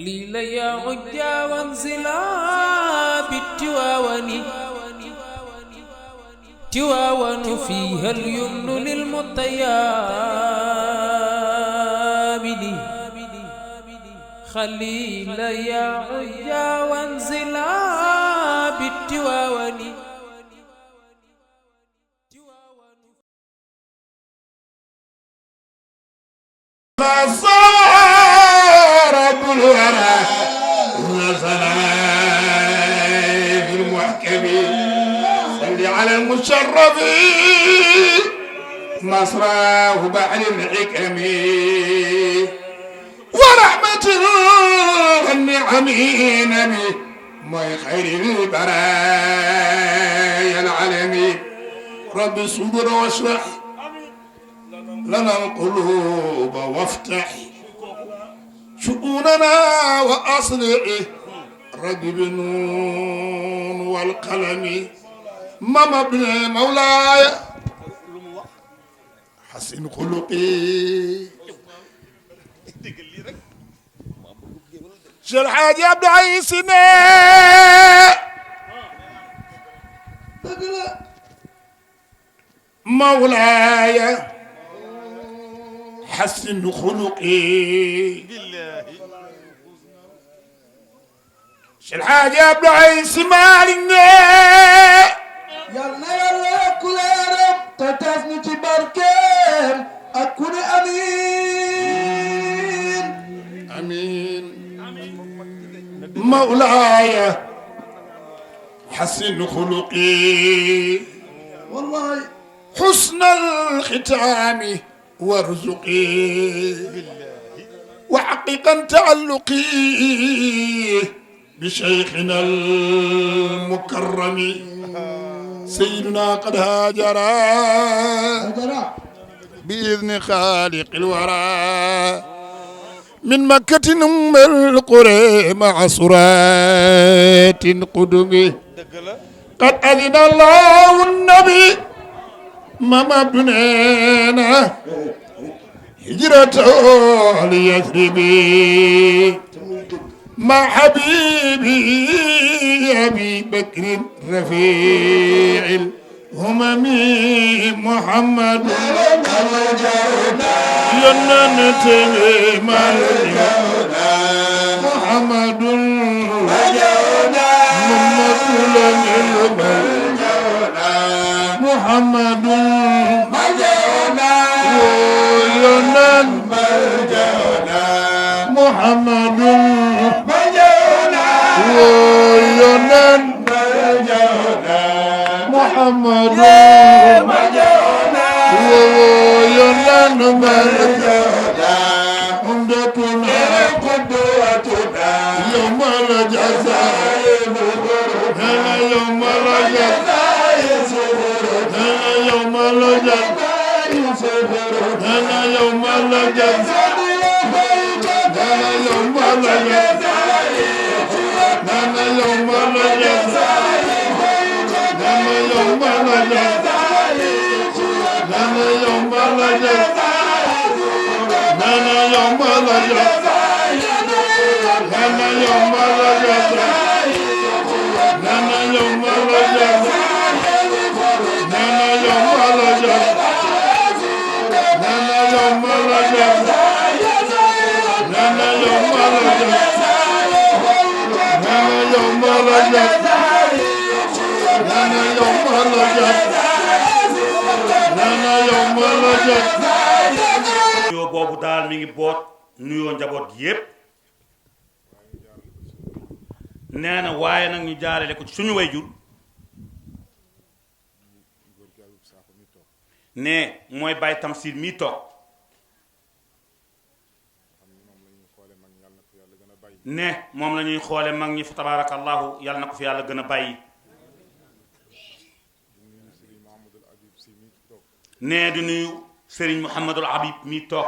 خليل يا عجا وانزلا بالتواون تواون فيها اليمن للمطيابد خليل يا عجا وانزلا بالتواون صار رب الورى نزل في المحكم صل على المشرف مصراه بحر الحكم ورحمة النعم نبي ما خير البرايا العالمين رب الصدور واشرح لنا القلوب وافتح شؤوننا وأصلح رب بالنون والقلم ماما ابن مولاي حسن خلقي شيخ الحاج عبد العزيز مولاي حسن خلقي شيخ الحاج عبد العزيز مالنا يالنا يالا كل رب تتفني تباركين أكون أمين امين مولاي حسن خلقي والله حسن الختام وارزقي وحققا تعلقي بشيخنا المكرم سيدنا قد هاجر بإذن خالق الورى من مكة أم القرى مع صرات قدمه قد أذن الله النبي ماما بنينا هجرته ليثرب مع حبيبي أبي بكر رفيع الهمم محمد يننت محمد محمد وينن محمد وينن محمد وينن عمدتنا قدوتنا يوم الجزاء يوم الجزاء يوم الجزاء يوم الجزاء يوم الجزاء يوم الجزاء يوم الجزاء يوم nuyoo boobu daal mi ngi boot nuyoo njaboot gi yépp nee na waaye nag ñu jaarale ko ci suñu wayjur ne mooy Baye Tamsir mii toog ne moom la ñuy xoole mag ñi fa tabarakallahu yàlla na ko fi yàlla gën a bàyyi ne di nuyu Serigne Mouhamadul Habib mii toog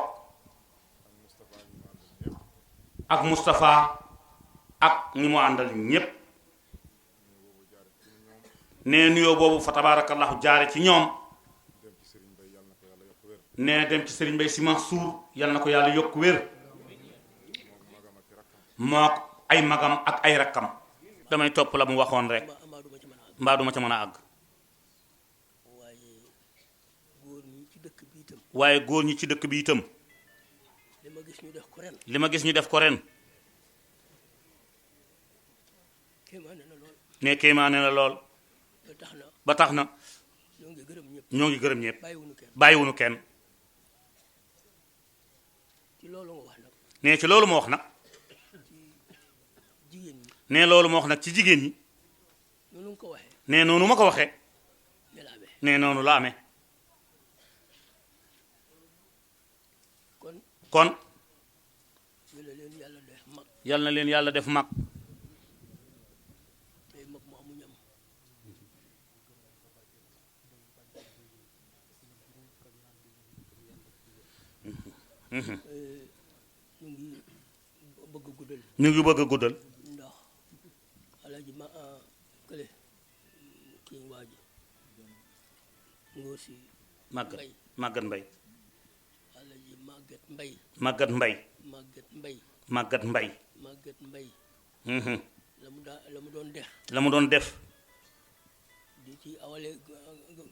ak Moustapha ak ñi mu àndal ñépp ne nuyoo boobu fa tabarakallahu jaare ci ñoom ne dem ci Serigne Mbaye Sy Mansour yal na ko yàlla yokk wér mook ay magam ak ay rakkam damay topp la mu waxoon rek mbaa duma ca mën a àgg waaye góor ñi ci dëkk bi itam li ma gis ñu def ko ren ne kéemaane na lool ba tax na ñoo ngi gërëm ñëpp bàyyiwunu kenn ne ci loolu ma wax nag ne loolu ma wax nag ci jigéen ñi ne noonu ma ko waxee ne noonu la amee kon yal na leen yàlla def mag ñu ngi bëgg a guddal ndax alaji ma kële kii waaji ngóor si màggat mbay alaji màggat mbay màggat mbay màggat mbay màggat mbay màggat mbay la mu doon def di ci awale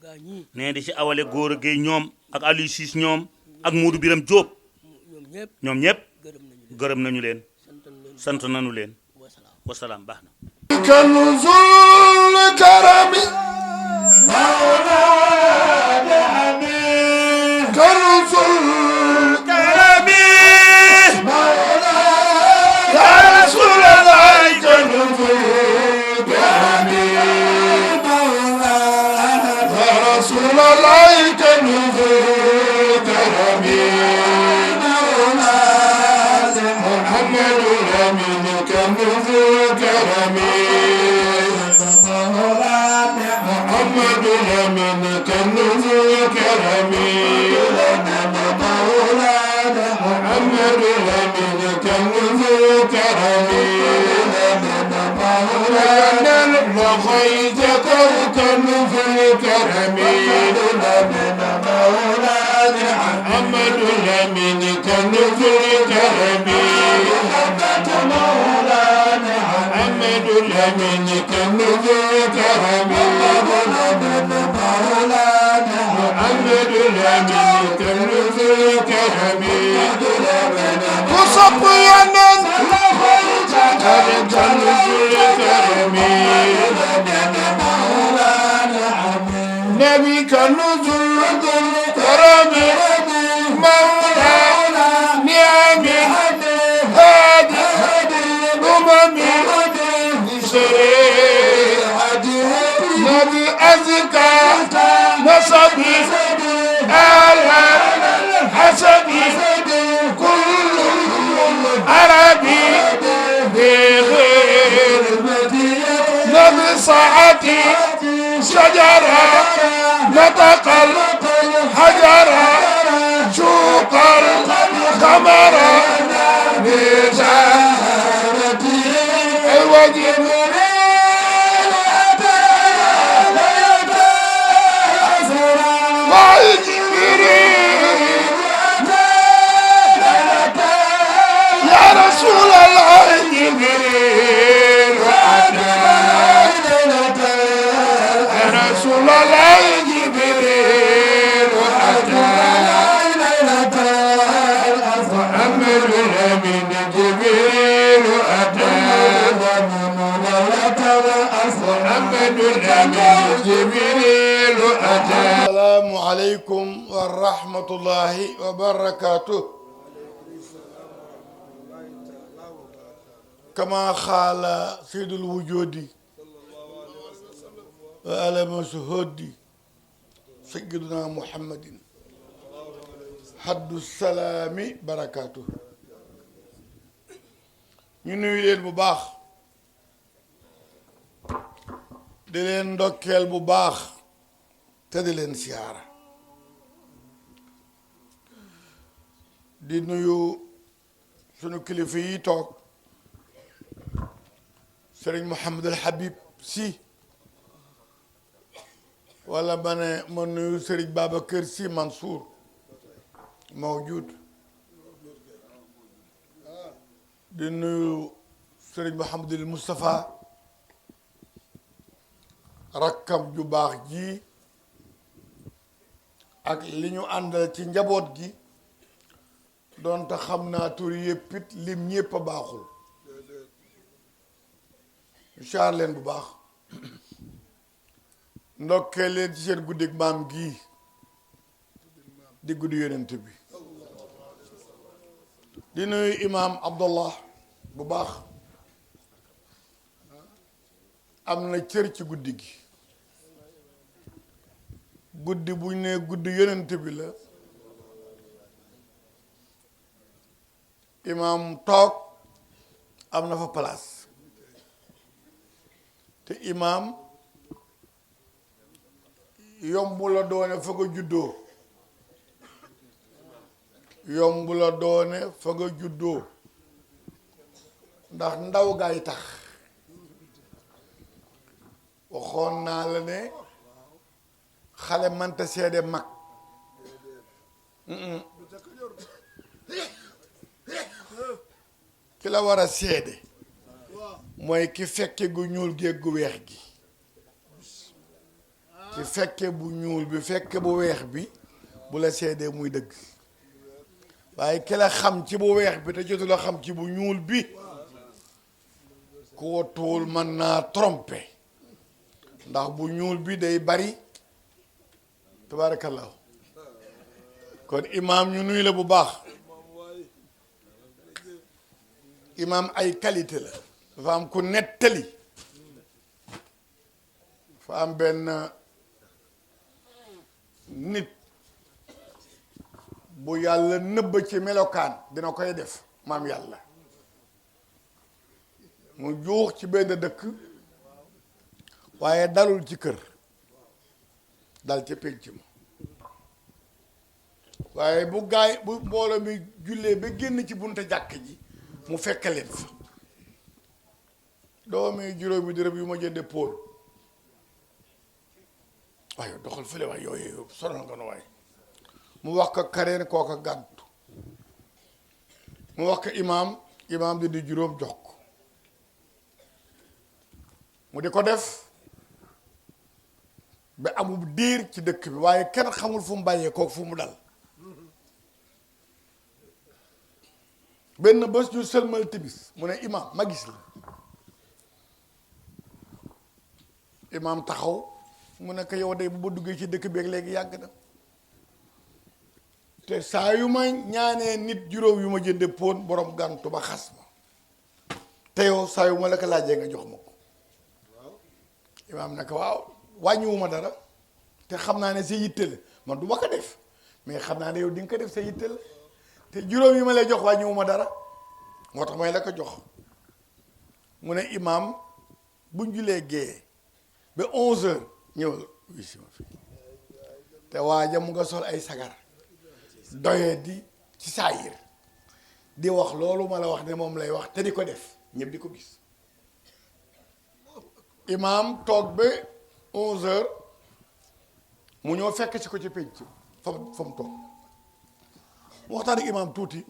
gaa ñii nee di ci awale góor a géey ñoom ak Aliou Ciss ñoom ak Modou Biram Diop ñoom ñëpp gërëm nañu leen sant nañu leen wasalaam baax na kanzul karami mawlana amin kanzul karami mawlana ya rasulallah kanzul karami mawlana ya rasulallah kanzul karami محمد من كنز كرمي محمد من كنز كرمي مولانا لقيتك كنز كرمي محمد من كنز كرمي محمد الأمين كنز كرمي محمد الأمين كنز كرمي وصفينا كنز كرمي نبي كنز كرمي مولانا نعمي هادي أممي نبي أزكى نصبي على حسبي كل عربي بغير نبي صعتي شجرة نطق الحجرة شوق القمر بزارتي الوجه يا رسول الله جبريل يا رسول الله جبريل محمد الأمين جبريل أتى محمد الأمين جبريل أتى. السلام عليكم ورحمة الله وبركاته. كما قال سيد الوجود وعلم شهودي سيدنا محمد حد السلام بركاته. ñu nuyu leen bu baax di leen ndokkeel bu baax te di leen siyaara di nuyu sunu kilifa yi toog Sëriñ Mouhamed El Habib Sy wala ma ne ma nuyu Sëriñ Babacar Sy Mansour mawjud di nuyu sëriñ Mouhamadul Moustapha rakkam ju baax ji ak li ñu àndal ci njaboot gi doonte xam naa tur yëpp it lim ñépp a baaxul inchaar leen bu baax ndokkee leen ci seen guddig maam gii di guddi yonent bi di nuyu imaam Abdallah bu baax am na cër ci guddi gi guddi bu ñu nee guddi yonent bi la imaam toog am na fa place te imaam yomb la doone fa nga juddoo yomb la doone fa nga juddoo ndax ndaw gaay tax waxoon naa la ne xale manta seede mag ki la war a seede mooy ki fekke gu ñuul géeg gu weex gi ki fekke bu ñuul bi fekke bu weex bi bu la seedee muy dëgg waaye ki la xam ci bu weex bi te jotu la xam ci bu ñuul bi ku wottuwul mën naa tromper ndax bu ñuul bi day bari tabarakallahu kon imaam ñu nuy la bu baax imaam ay qualité la dafa am ku nettali dafa am benn nit bu yàlla nëbb ci melokaan dina koy def maam yàlla mu juux ci benn dëkk waaye dalul ci kër dal ci pénc ma waaye bu gaay bu mbooloo mi jullee ba génn ci bunte jàkk ji mu fekk leen fa doomi juróomi dërëm yu ma jënde póol waaye doxal fële waaye yooyu sonal nga no waaye mu wax ko kareen kooka gàntu mu wax ko imaam di juróom jox ko mu di ko def ba amul diir ci dëkk bi waaye kenn xamul fu mu bàyyee kooku fu mu dal benn bés ñu sëlmal timis mu ne imaam ma gis la imaam taxaw mu ne ko yow de bu ma duggee ci dëkk bi ak léegi yàgg na te saa yu ma ñaanee nit juróom yu ma jënde poon borom gàntu ba xas ma te yow saa yu ma la ko laajee nga jox ma ko imaam ne ko waaw wàññiwuma dara te xam naa ne sa yitte la man du ma ko def mais xam naa ne yow di nga ko def sa yitte la te juróom yi ma lay jox wàññiwuma dara moo tax may la ko jox mu ne imaam buñ julee géeyee ba 11h ñëwal wisi ma fi te waaja mu nga sol ay sagar doye di ci saayir di wax loolu ma la wax ne moom lay wax te di ko def ñëpp di ko gis imaam toog ba 11h mu ñëw fekk ci ko ci pénc fa mu toog mu waxtaan ak imaam tuuti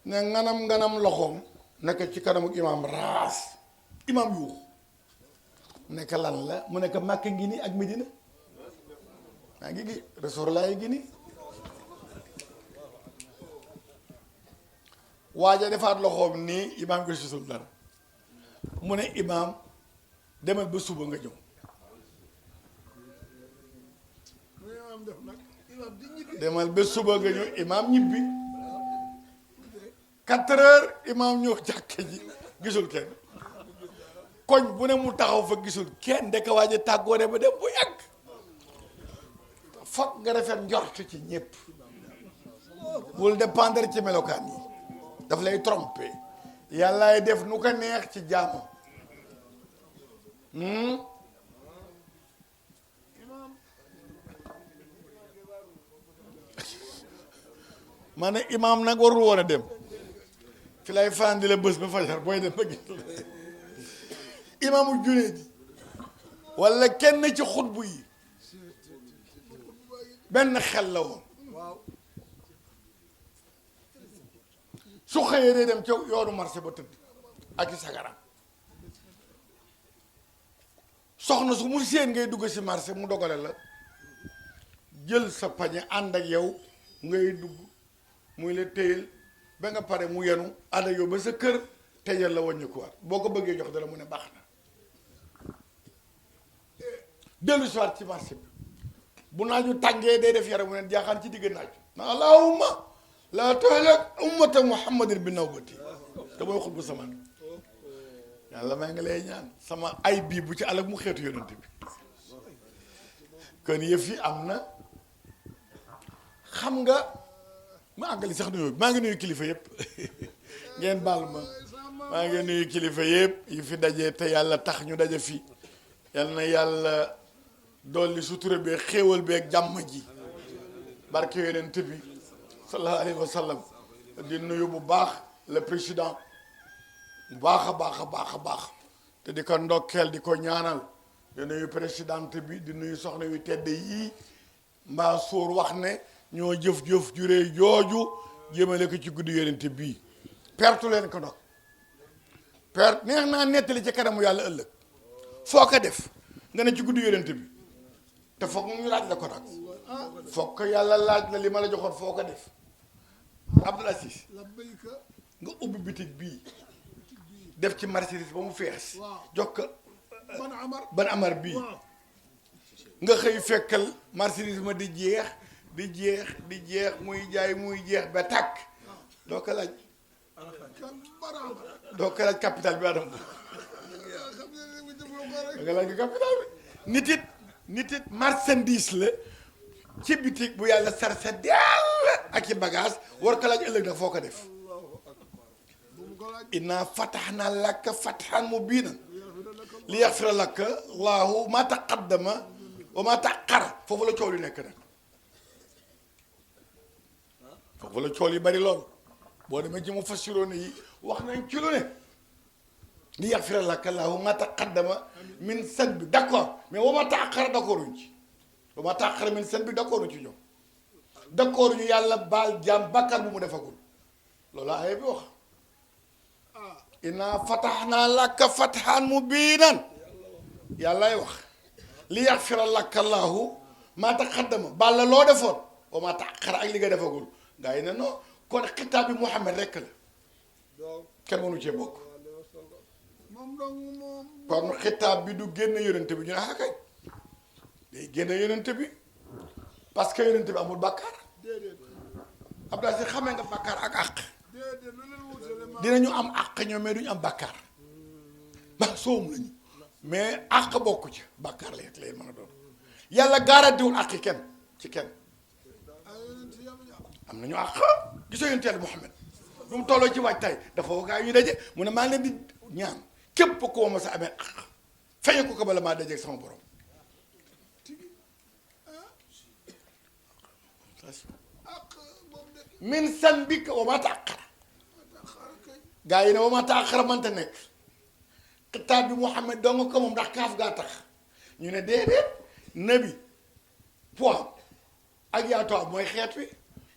ne nganam loxoom nekk ci kanamu imaam raas imaam yuuxu nekk lan la mu nekk màkk ngi nii ak Medina maa ngi gi Rasulullah ngi nii waaja defaat loxoom nii imaam ko gisul dara mu ne imaam demal ba suba nga ñëw demal ba suba nga ñëw imaam ñibbi 4h imaam ñëw jàkke ji gisul kenn koñ bu ne mu taxaw fa gisul kenn ndeka waaje tàggoone ba dem bu yàgg foog nga rafet njort ci ñépp bul dépendre ci melokaan yi daf lay tromper yàllaay def nu ko neex ci jaamam ma ne imaam nag warul woon a dem fi lay fànn di la bés ba fajar booy dem ba gis imaamu junne ji walla kenn ci xutbu yi benn xel la woon su xëyee day dem ca yoonu marché ba tëdd ak i sagaram soxna su mu séen ngay dugg si marché mu dogale la jël sa pañe ànd ak yow ngay dugg muy la téyel ba nga pare mu yenu ànd ak yow ba sa kër teyal la wàññi ko waat boo ko bëggee jox dara mu ne baax na dellu si waat ci marché bi bu naaju tàngee day def yaram mu ne jaaxaan ci digg naaj na allahumma laa tahlak ummata muhammadin bi nawbati damay xut bu samaan yàlla maa ngi lay ñaan sama ay bii bu ci alak mu xeetu yonent bi kon yëf yi am na xam nga ma àggali sax nuyoo maa ngi nuyu kilifa yëpp ngeen baal ma maa ngi nuyu kilifa yëpp yi fi daje te yàlla tax ñu daje fi yal na yàlla dolli sutura beeg xéewal beeg jàmm ji barke yonent bi sallallahu alayhi wa sallam di nuyu bu baax le président bu baax a baax a baax a baax te di ko ndokkeel di ko ñaanal di nuyu présidente bi di nuyu soxna yu tedd yii mbaa sóor wax ne ñoo jëf-jëf juree jooju jëmale ko ci guddi yonent bii pertu leen ko nag perte neex naa nettali ci kanamu yàlla ëllëg foo ko def nga ne ci guddi yonent bi te foog ñu laaj la ko nag foog ko yàlla laaj la li ma la joxoon foo ko def Abdoul Aziz nga ubbi bitig bii def ci marchandise ba mu fees jox ko ban amar bii nga xëy fekkal marchandise ma di jeex di jeex muy jaay muy jeex ba tàkk doo ko laaj capital bi adam nga laaj capital bi nit it marchandise la ci bitig bu yàlla sarse dell ak i bagage war ko laaj ëllëg nag foo ko def inna fataxna laka fatxan mubiinan li yaxfira laka allahu ma taqaddama wa ma taqara foofu la coow li nekk nag foofu la coow yi bari lool boo demee ci mu fassiroon yi wax nañ ci lu ne li yaxfira laka allahu ma taqaddama min san bi d'accord mais wa ma taqara d'accord uñ ci wa ma taqara min san bi d'accord uñ ci ñoom d'accord ñu yàlla baal jaam bàkkaar bu mu defagul loolu aaya bi wax inna fataxna laka fatxan mubiinan yàllaay wax li yaxfira laka allahu maa taqaddama baal la loo defoon wa maa taqara ak li nga defagul gaa yi ne non kon xitaab bi Muhammad rekk la kenn mënu cee bokk kon xitaab bi du génn yonent bi ñu ne kay day génn yonent bi parce que yonent bi amul bàkkaar Abdoulaye si xamee nga bàkkaar ak àq dinañu am àq ñoom mais duñu am bàkkaar ba soom lañu mais àq bokku ci bàkkaar la leen mën a doon yàlla garantiwul àq kenn ci kenn am nañu àq gisoo yonent Yàlla Muhammad lu mu tolloo ci waaj tay dafa wagaa ñu daje mu ne maa ngi leen di ñaan képp ko ma sa amee àq fexe ko bala maa dajeeg sama borom min san bi wa ma taqara gaa yi ne wa ma taqara mënta nekk xitaab bi Muhammad doo nga ko moom ndax kaaf gaa tax ñu ne déedéet nabi poids ak yaatoo mooy xeet wi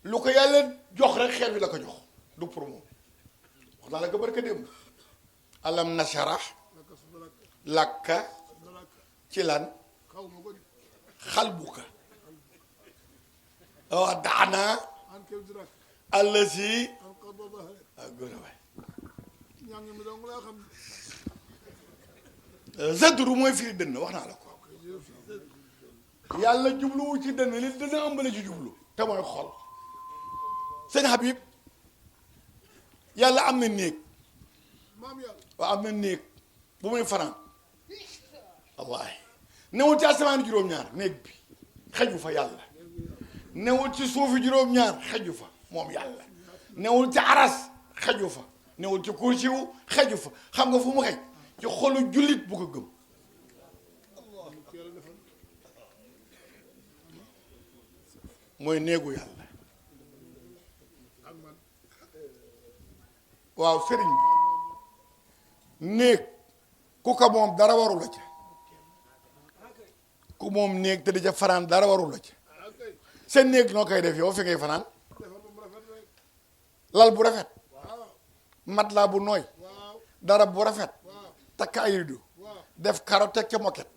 lu ko yàlla jox rek xeet wi la ko jox du pour moom wax naa la ko barka démb alam nasharah lakka ci lan xalbuka wa daana allasi ak góor a waay zadru mooy firi dënn wax naa la ko yàlla jubluwu ci dënn li dënn ëmbale ci jublu te mooy xol sëñ Habib yàlla am na néeg waaw am na néeg bu muy fanaan wallaahi newul ci asamaan juróom-ñaar néeg bi xeju fa yàlla newul ci suufi juróom-ñaar xeju fa moom yàlla newul ci aras xeju fa newul ci kursiwu xeju fa xam nga fu mu xej ci xolu jullit bu ko gëm mooy néegu yàlla waaw sëriñ bi néeg ku ko moom dara waru la ca ku moom néeg te di ca fanaan dara waru la ca seen néeg noo koy def yow fi ngay fanaan lal bu rafet matelas bu nooy dara bu rafet takk ay rido def karo teg ca moket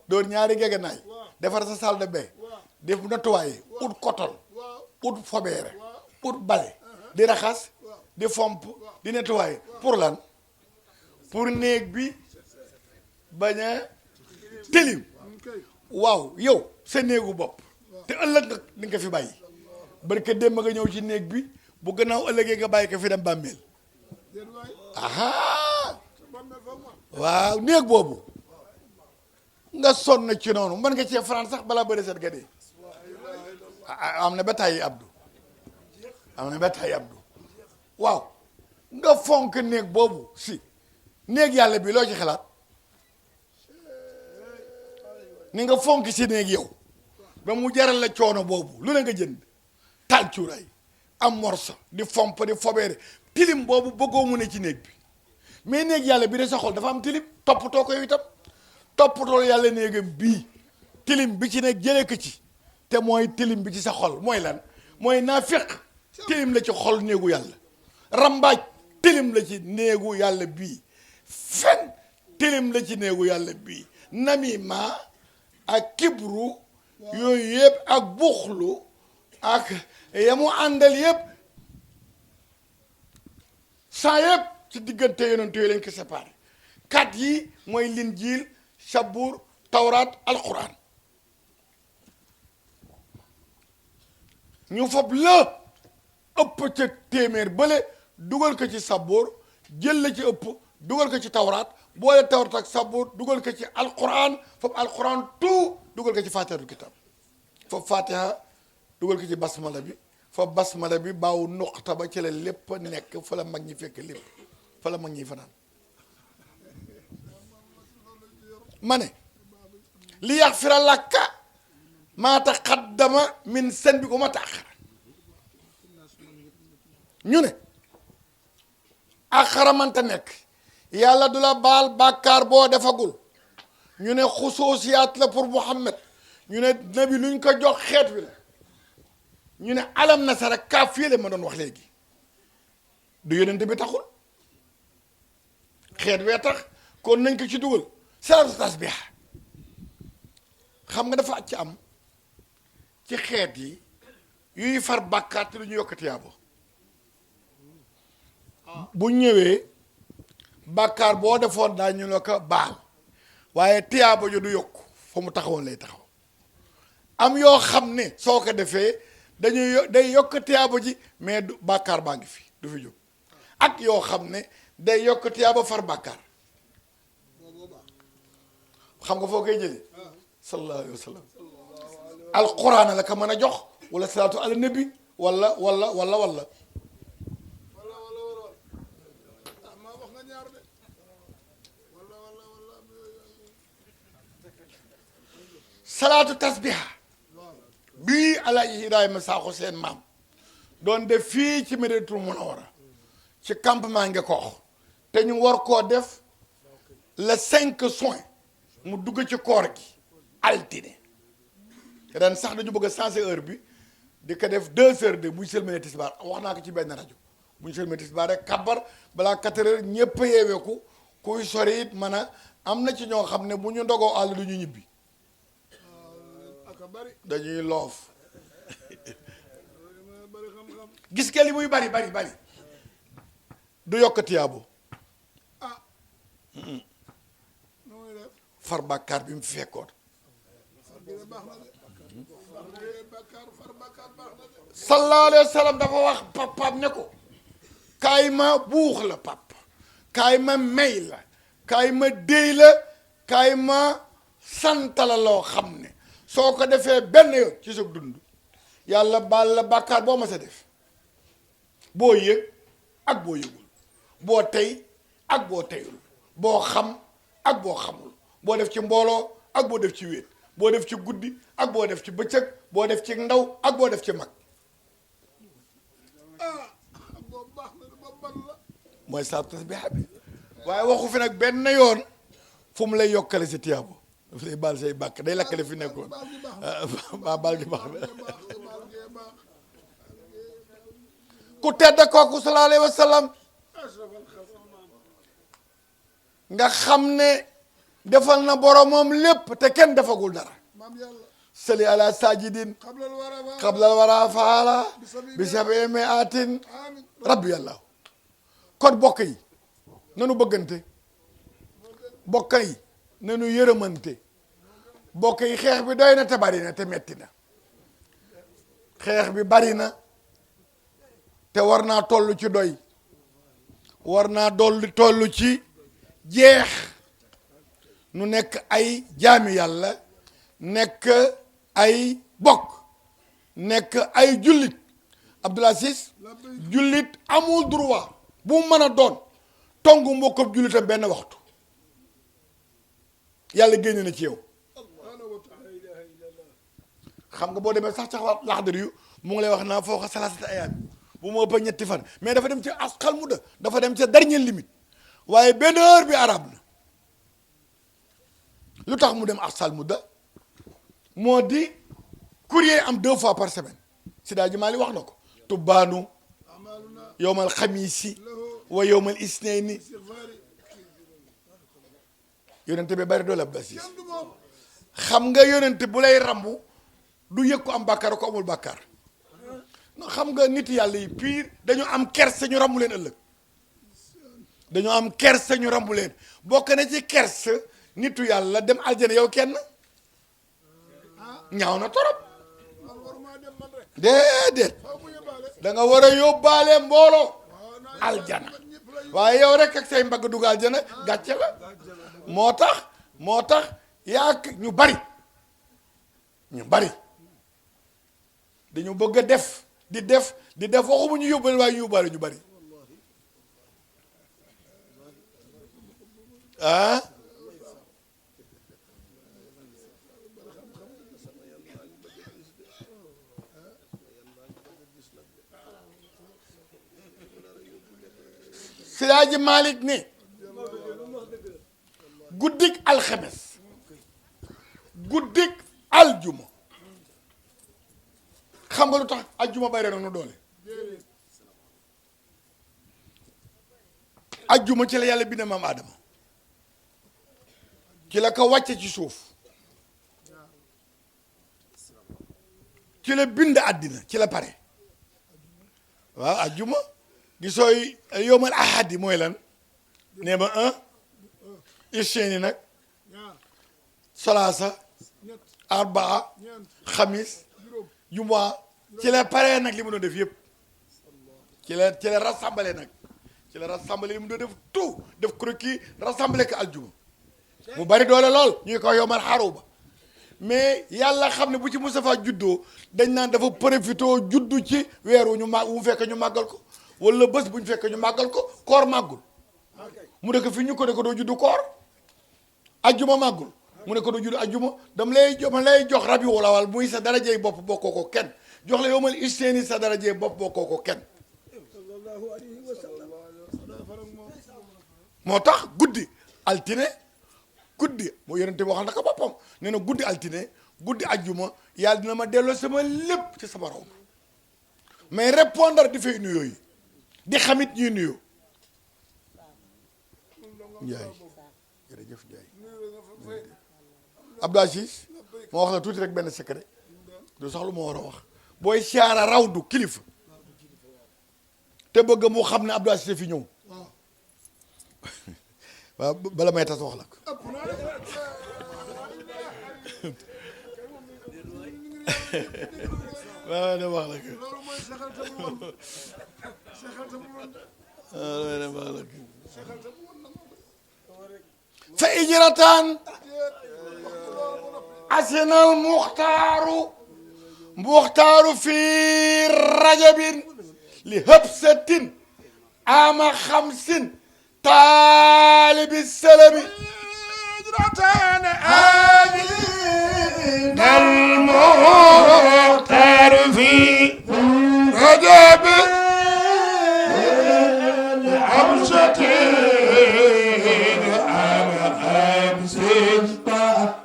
doon ñaari gegenaay defar sa salle de bain def nettoyer ut kotol ut fobeere ut bale di raxas di fomp di nettoyer pour lan pour néeg bi bañ a tilim waaw yow sa néegu bopp te ëllëg nga di nga fi bàyyi barke démb nga ñëw ci néeg bi bu gannaaw ëllëgee nga bàyyi ko fi dem bàmmeel aha waaw néeg boobu nga sonn ci noonu mën nga cee France sax balaa bëri set ga dee am na ba tàyyi Abdou am na ba tàyyi Abdou waaw nga fonk néeg boobu si néeg yàlla bi loo ci xalaat ni nga fonk si néeg yow ba mu jaral la coono boobu lu ne nga jënd taal cuuraay am morso di fomp di fobeere tilim boobu bëggoo mu ne ci néeg bi mais néeg yàlla bi de sa xol dafa am tilim toppatoo ko yow itam toppatoo yàlla néegam bii tilim bi ci nekk jëlee ko ci te mooy tilim bi ci sa xol mooy lan mooy naafiq tilim la ci xol néegu yàlla rambaaj tilim la ci néegu yàlla bii fen tilim la ci néegu yàlla bii namima ak kibru yooyu yëpp ak buxlu ak yamu àndal yëpp saa yëpp ci diggante yonent yooyu lañ ko séparé kat yi mooy linjiil sabuur tawraat alquran ñu fab la ëpp ca téeméer bële dugal ko ci sabuur jël la ci ëpp dugal ko ci tawraat boole tawraat ak sabuur dugal ko ci alquran fab alquran tout dugal ko ci fatihatul kitab fab fatiha dugal ko ci basmala bi fab basmala bi baaw nuqta ba ci la lépp nekk fa la mag ñi fekk lépp fa la mag ñi fanaan ma ne li yaxfira laka maa taqaddama min sanbika wa maa ta'axxara ñu ne axara manta nekk yàlla du la baal bàkkaar boo defagul ñu ne xusuusiyaat la pour Muhammad ñu ne nabi luñ ko jox xeet wi la ñu ne alam nasara kaaf fii la ma doon wax léegi du yonent bi taxul xeet wee tax kon nañ ko ci dugal salaatu tasbih xam nga dafa ci am ci xeet yi yuy far bàkkaar te du ñu yokk tiyaabo bu ñëwee bàkkaar boo defoon daañu la ko baal waaye tiyaabo ju du yokk fa mu taxawoon lay taxaw am yoo xam ne soo ko defee dañuy day yokk tiyaabo ji mais du bàkkaar baa ngi fi du fi jóg ak yoo xam ne day yokk tiyaabo far bàkkaar xam nga foo koy jëlee sallallahu alayhi wa sallam alquran la ka mën a jox wala salaatu ala nabi wala salaatu tasbiha bii Alaaji Ibrahima Sakho seen maam doon def fii ci Madinatul Munawwara ci campement Ngekoox te ñu war koo def le 5 juin mu dugg ci koor gi altine ren sax dañu bëgg a sensé heure bi di ko def 2 heures de buñ sëlmee tisbaar wax naa ko ci benn rajo buñ sëlmee tisbaar rek kabar balaa 4 heures ñëpp yeeweeku kuy sori it man a am na ci ñoo xam ne bu ñu ndogoo àll du ñu ñibbi dañuy loof gis nga li muy bari du yokk tiyaabo far bàkkaar bi mu fekkoon sallallahu alayhi wa sallam dafa wax papaam ne ko kaay ma buux la pap kaay ma may la kaay ma déy la kaay ma santala loo xam ne soo ko defee benn yoon ci sa dund yàlla baal la bàkkaar boo ma sa def boo yëg ak boo yëgul boo tey ak boo teyul boo xam ak boo xamul boo def ci mbooloo ak boo def ci wéet boo def ci guddi ak boo def ci bëccëg boo def ci ndaw ak boo def ci mag mooy sa tasbiha bi waaye waxu fi nag benn yoon fu mu lay yokkale si tiyaabo daf lay baal say bàkk day lakkale fi nekkoon baal gi baax na ku tedd kooku sallallahu alayhi wa sallam nga xam ne defal na boromam lépp te kenn defagul dara maam yàlla sali ala sajidin xablal wara xablal wara faala bi sabi me atin amin rabbi yàlla kon bokk yi nanu bëggante bokk yi nanu yërëmante bokk yi xeex bi doy na te bari na te metti na xeex bi bari na te war naa toll ci doy war naa dolli toll ci jeex nu nekk ay jaami yàlla nekk ay bokk nekk ay jullit Abdoul Aziz jullit amul droit bu mu mën a doon tongu mbokkam jullitam benn waxtu yàlla génne na ci yow xam nga boo demee sax ca laxdar yu mu ngi lay wax naa foo xa salaasata ayaam bu ma ëpp ñetti fan mais dafa dem ci as xal mu da dafa dem ca dernière limite waaye benn heure bi arab la lu tax mu dem asal mu da moo di courrier am 2 fois par semaine Sida ji Maali wax na ko tubbaanu yowmal xamiisi wa yowmal isnayni yonente bi bari doole Abdoul Aziz xam nga yonente bu lay rambu du yëg ko am bàkkaar ko amul bàkkaar xam nga nit yàlla yi pire dañu am kersa ñu rambu leen ëllëg dañoo am kersa ñu rambu leen bokk na ci kersa nitu yàlla dem aljana yow kenn ñaaw na torop déedéet da nga war a yóbbaale mbooloo aljana waaye yow rek ak say mbagg dugg aljana gàcce la moo tax yaak ñu bari dañu bëgg a def di def waxuma ñu yóbbale waaye ñu yóbbaale ñu bari ah Siraaji Malik ne guddik alxames guddik aljuma xam nga lu tax aljuma bay rek nu doole aljuma ci la yàlla bind maam Adama ci la ko wàcce ci suuf ci la bind àddina ci la pare waaw aljuma gisooy yowmal ahadi mooy lan nee ma 1 isseeni nag salaasa arbaa xamis jumaa ci la paree nag li mu doon def yëpp ci la rassemblé nag ci la rassemblé li mu doon def tout def croquis rassemblé ko aljuma mu bari doole lool ñuy ko yomal xaruba mais yàlla xam ne bu ci Moustapha juddoo dañ naan dafa profité juddu ci weeru ñu màgg mu fekk ñu màggal ko wala bés bu ñu fekk ñu màggal ko koor màggul mu ne ko fi ñu ko ne ko doo juddu koor ajjuma màggul mu ne ko doo juddu ajjuma dama lay jox rabi wala wal muy sa darajey bopp bokkoo ko kenn jox la yowmal isteeni sa darajey bopp bokkoo ko kenn moo tax guddi altine guddi moo yonente waxal na ko boppam nee na guddi altine guddi ajjuma yàlla dina ma delloo sama lépp ci sama raw mais répondre di fay nuyoo yi di xamit ñuy nuyoo Njaay jërëjëf Njaay Abdoul Aziz moo wax la tuuti rek benn secret du sax lu ma war a wax booy siyaara raw du kilifa te bëgg mu xam ne Abdoul Aziz fi ñëw waaw bala may tas wax la ko waaw da wax la ko fa ijratan asinal muxtaaru fi rajabin li hëbsatin ama xamsin taalibi salami ijratan asinal muxtaaru fi rajabin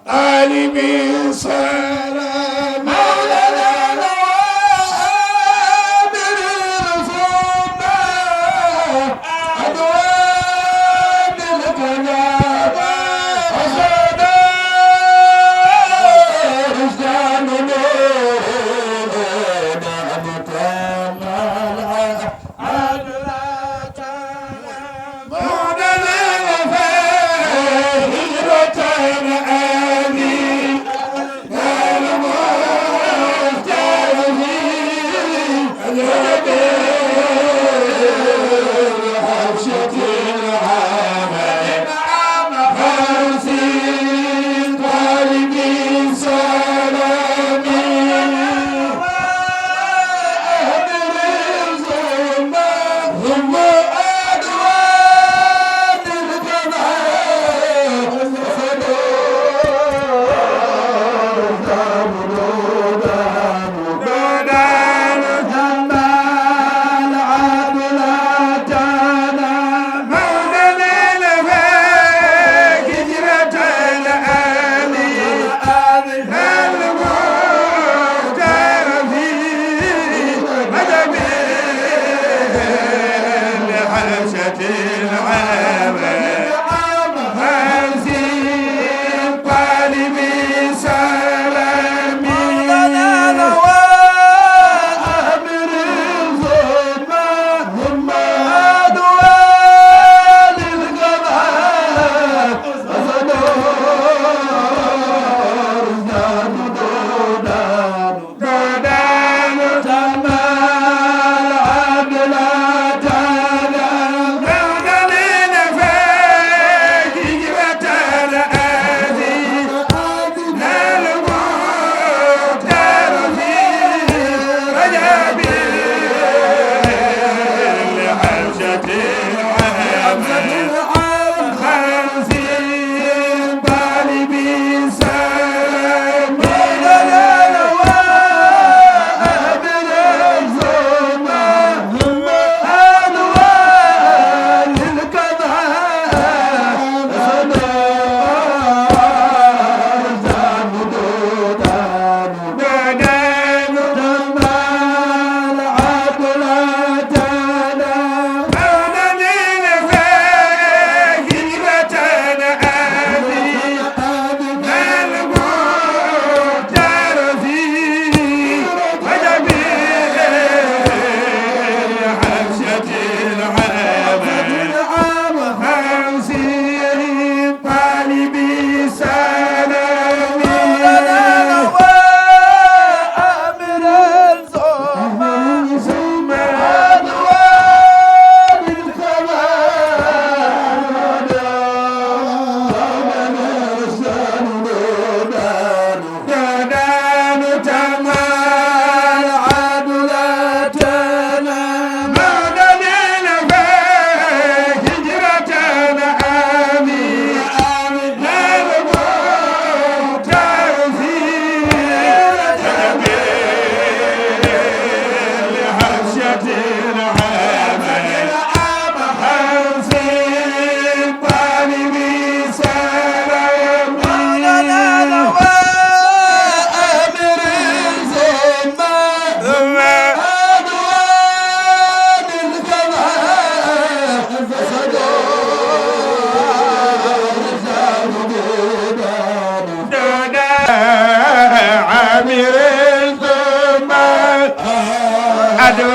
عالمي سلام مولانا عابر الفضاء أدوان الكلام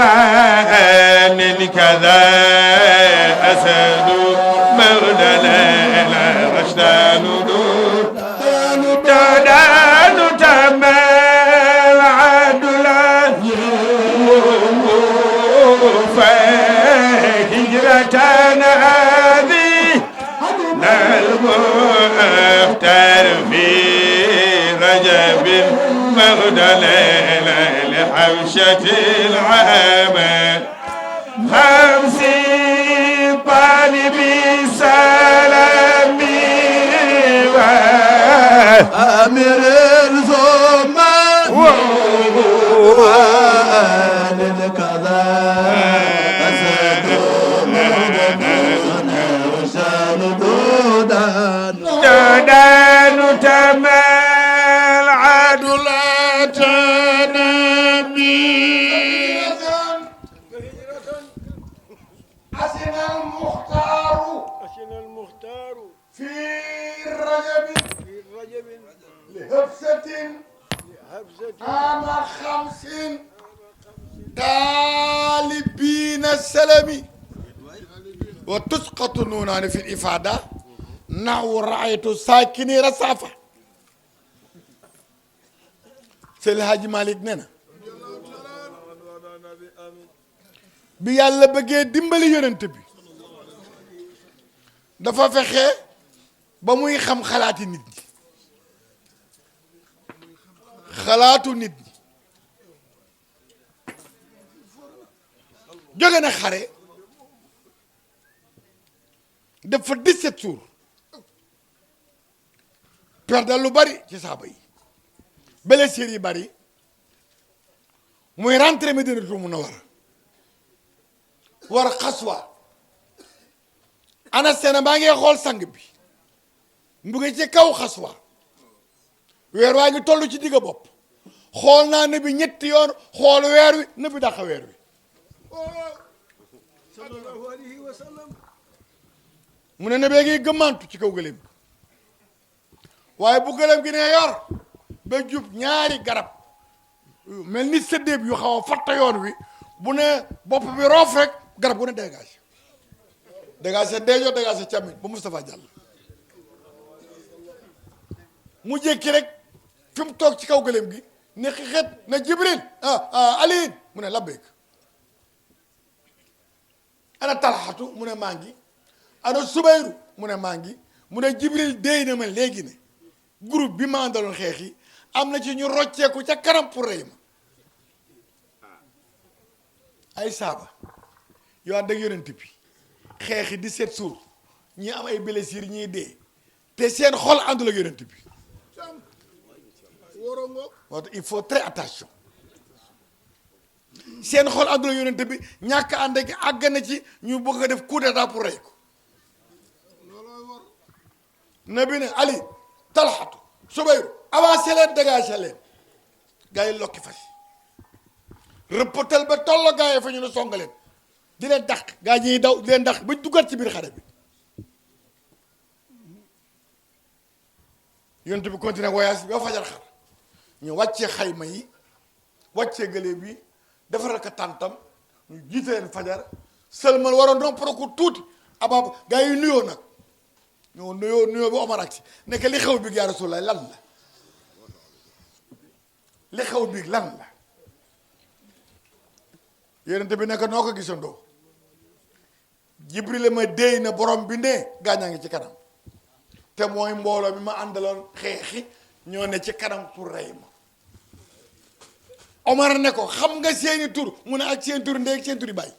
العين كذا أسد مغدلا غشتان دودان تمام عدلا فهجرتنا هذه المختار في رجب مغدلا لحبشة العمل خمسي طالبي سلامي أمير الزمان وآل الكذا أسد مغدنا وشان دودان دودان تمال عدلة نبي حسن المختار في رجب لهفسة عام 50 طالبين السلام وتسقط النونان في الإفادة نحو رأيت ساكني رصافة سيد الحاج مالك ننا bi yàlla bëggee dimbali yonent bi dafa fexe ba muy xam xalaati nit ñi xalaatu nit ñi jóge na xare def fa 17 jours perdre lu bari ci saaba yi blessures yi bari muy rentré Madinatul Munawwara war xaswa ana sena maa ngi xool sang bi mu ngi ci kaw xaswa weer waa ngi toll ci digg bopp xool naa ne bi ñetti yoon xool weer wi ne bi daqa weer wi mu ne bee ngi gëmmantu ci kaw gëléem waaye bu gëléem gi ne yor ba jub ñaari garab mel ni sëddeeb yu xaw a fatta yoon wi bu ne bopp bi roof rek garab gu ne dégage dégage ndeejoor dégage càmmiñ ba Moustapha Diall mu jékki rek fi mu toog ci kaw gëléem gi ne xixet na Jibril Aliin mu ne labbeek ana Talxatu mu ne maa ngi ana Subayru mu ne maa ngi mu ne Jibril déy na ma léegi ne groupe bi ma àndaloon xeex yi am na ci ñu rocceeku ca kanam pour rey ma ay saaba yow ànd ak yonent bi xeexi 17 jours ñi am ay blessures ñiy dee te seen xol àndul ak yonent bi moo tax il faut très attention seen xol àndul ak yonent bi ñàkk ànd ak àgg na ci ñu bëgg a def coup d'état pour rey ko nabi ne Ali Talxatu Subayru avancé leen dégagé leen gars yi lokki fas rëppatal ba tollo gars yi fa ñu ne song leen di leen dàq gaa ñiy daw di leen dàq ba duggaat ci biir xare bi yonent bi continué voyage bi ba fajar xar ñu wàccee xayma yi wàccee gëléem bi defaral ko tàntam ñu jiite leen fajar sëlmal war a noppal ko tuuti abab gaa yi nuyoo nag ñoo nuyoo bi Omar ak si nekk li xew bi yaa Rasulallah lan la li xew bi lan la yonent bi nekk noo ko gisandoo Jibril ma déy na borom bi ne gaañaa ngi ci kanam te mooy mbooloo mi ma àndaloon xeexi ñoo ne ci kanam pour rey ma Omar ne ko xam nga seeni tur mu ne ak seen tur ndey ak seen turi baay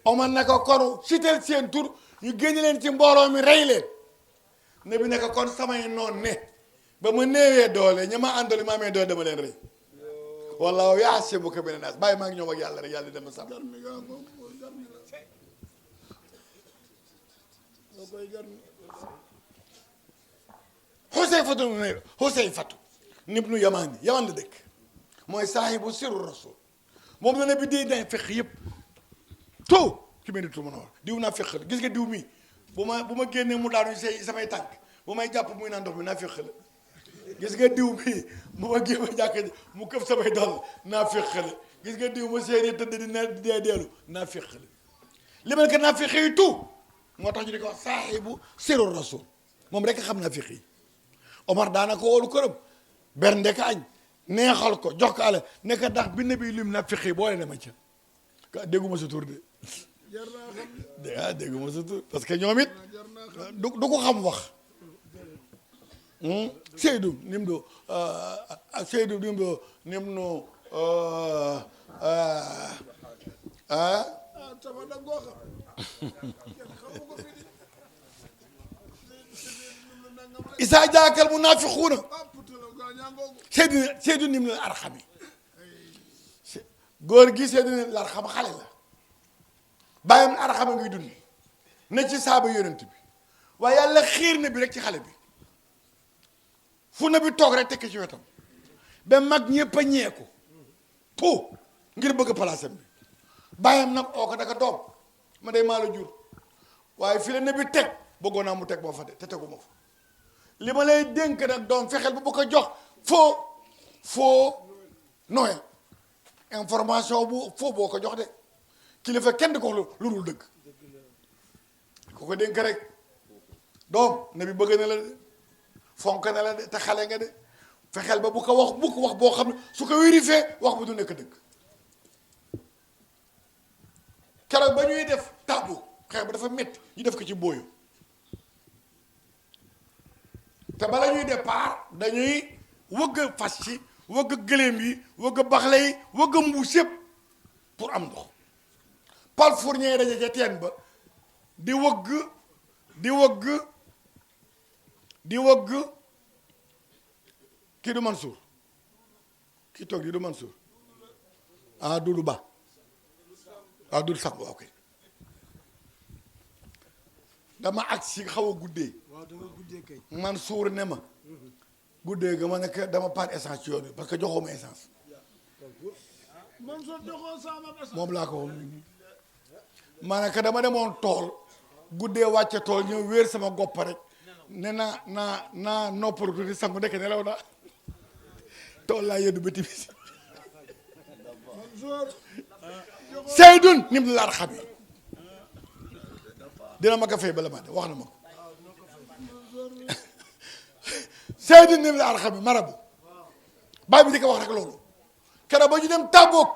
Omar ne ko kon citeel seen tur ñu génne leen ci mbooloo mi rey leen ne bi ne ko kon samay noon ne ba ma néewee doole ña ma àndal ma amee doole dama leen rey wallaahu yaasimuka mina naas bàyyi maa ngi ñoom ak yàlla rek yàlla dem sàmm Xuseyfatu ibnu Yamaan Yamaan la dëkk mooy saahibu sirru rasul moom la ne bi day day fekk yëpp tout ci Madinatul Munawwara diw naa fekk la gis nga diw mii bu ma génnee mu daanu samay tànk bu may jàpp muy naan ndox mi naa fekk la gis nga diw bi mu ma géem a jàkk ji mu këf samay dal naa féqale gis nga diw ma seeni tëdd di ne dee deelu naa féqale li ma ne que naa féqe yi tout moo tax ñu di ko wax saaxibu sirru rasul moom rek xam naa féqe yi Omar daana ko woolu këram bernde ka añ neexal ko jox ko ale ne ko ndax bi nabi lim naa féqe yi boole ne ma ca ka dégguma sa tur de dégguma sa tur parce que ñoom it du ko xam wax Seydou nim do Seydou nim do nim no Isa jaakal munafiquuna Seydou nim la arxam yi góor gi Seydou nim la arxam xale la bàyyam arxam a ngi dund ne ci saaba yonent bi waaye yàlla xiir na bi rek ci xale bi fu na bi toog rek tekki ci wetam ba mag ñëpp a ñeeku po ngir bëgg place am bi bàyyam nag oo ko daka doom ma day maa la jur waaye fi la ne bi teg bëggoon naa mu teg boo fa de te teguma fa li ma lay dénk nag doom fexeel bu ko jox foo Noël information bu foo boo ko jox de kilifa kenn di ko lu dul dëgg ku ko dénk rek doom ne bi bëgg na la de fonk na la de te xale nga de fexeel ba bu ko wax wax boo xam ne su ko vérifié wax bu du nekk dëgg keroog ba ñuy def tàbbu xeex ba dafa métti ñu def ko ci booyu te bala ñuy départ dañuy wëgg fas ci wëgg gëléem yi wëgg baxle yi wëgg mbuus yëpp pour am ndox pal fournier daje ca teen ba di wëgg kii du Mansour kii toog di du Mansour Doudou Ba Doudou sax ba ok dama agsi xaw a guddee Mansour ne ma guddee ga ma ne dama paan essence ci yoon bi parce que joxoo ma essence moom laa ko ma ne dama demoon tool guddee wàcce tool ñëw wéer sama gopp rek ne naa noppalu tuuti sangu ndekk nelaw naa tool laa yeddu ba timis Seydun nim laar xam yi dina ma ko fay bala ma de wax na ma ko Seydun nim laar xam yi marabu baay bi di ko wax rek loolu keroog ba ñu dem tàggoog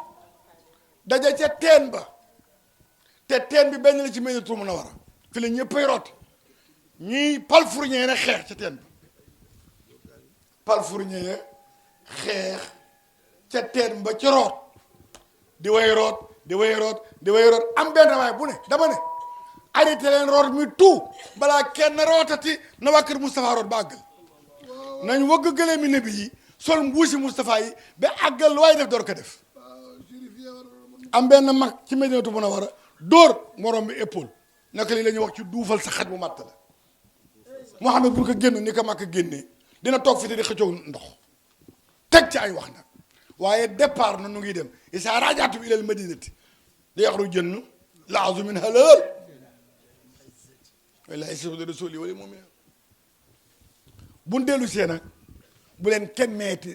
daje ca teen ba te teen bi benn la ci Médinatoul Munawwara fi la ñëppay root ñuy palfournier rek xeex ca teen ba palfournier xeex ca teen ba ci root di way root am benn waay bu ne dama ne arrêté leen root mi tout balaa kenn rootati na waa kër Moustapha root ba àggal nañ wëgg gëlee mi nebi yi sol mbuusi Moustapha yi ba àggal lu waay def door ko def am benn mag ci Médinatoul Munawwara dóor morom bi épaule naka lii la ñuy wax ci duufal sa xaj mu màtt la Mouhamed bu ko génn ni ko mag génnee dina toog fi te di xëccoo ndox teg ci ay wax nag waaye départ na nu ngi dem isa rajatum ilal madinati li yaxru jënn laazu min halal wala isde rasuli wala moom bu dellu see nag bu leen kenn meeti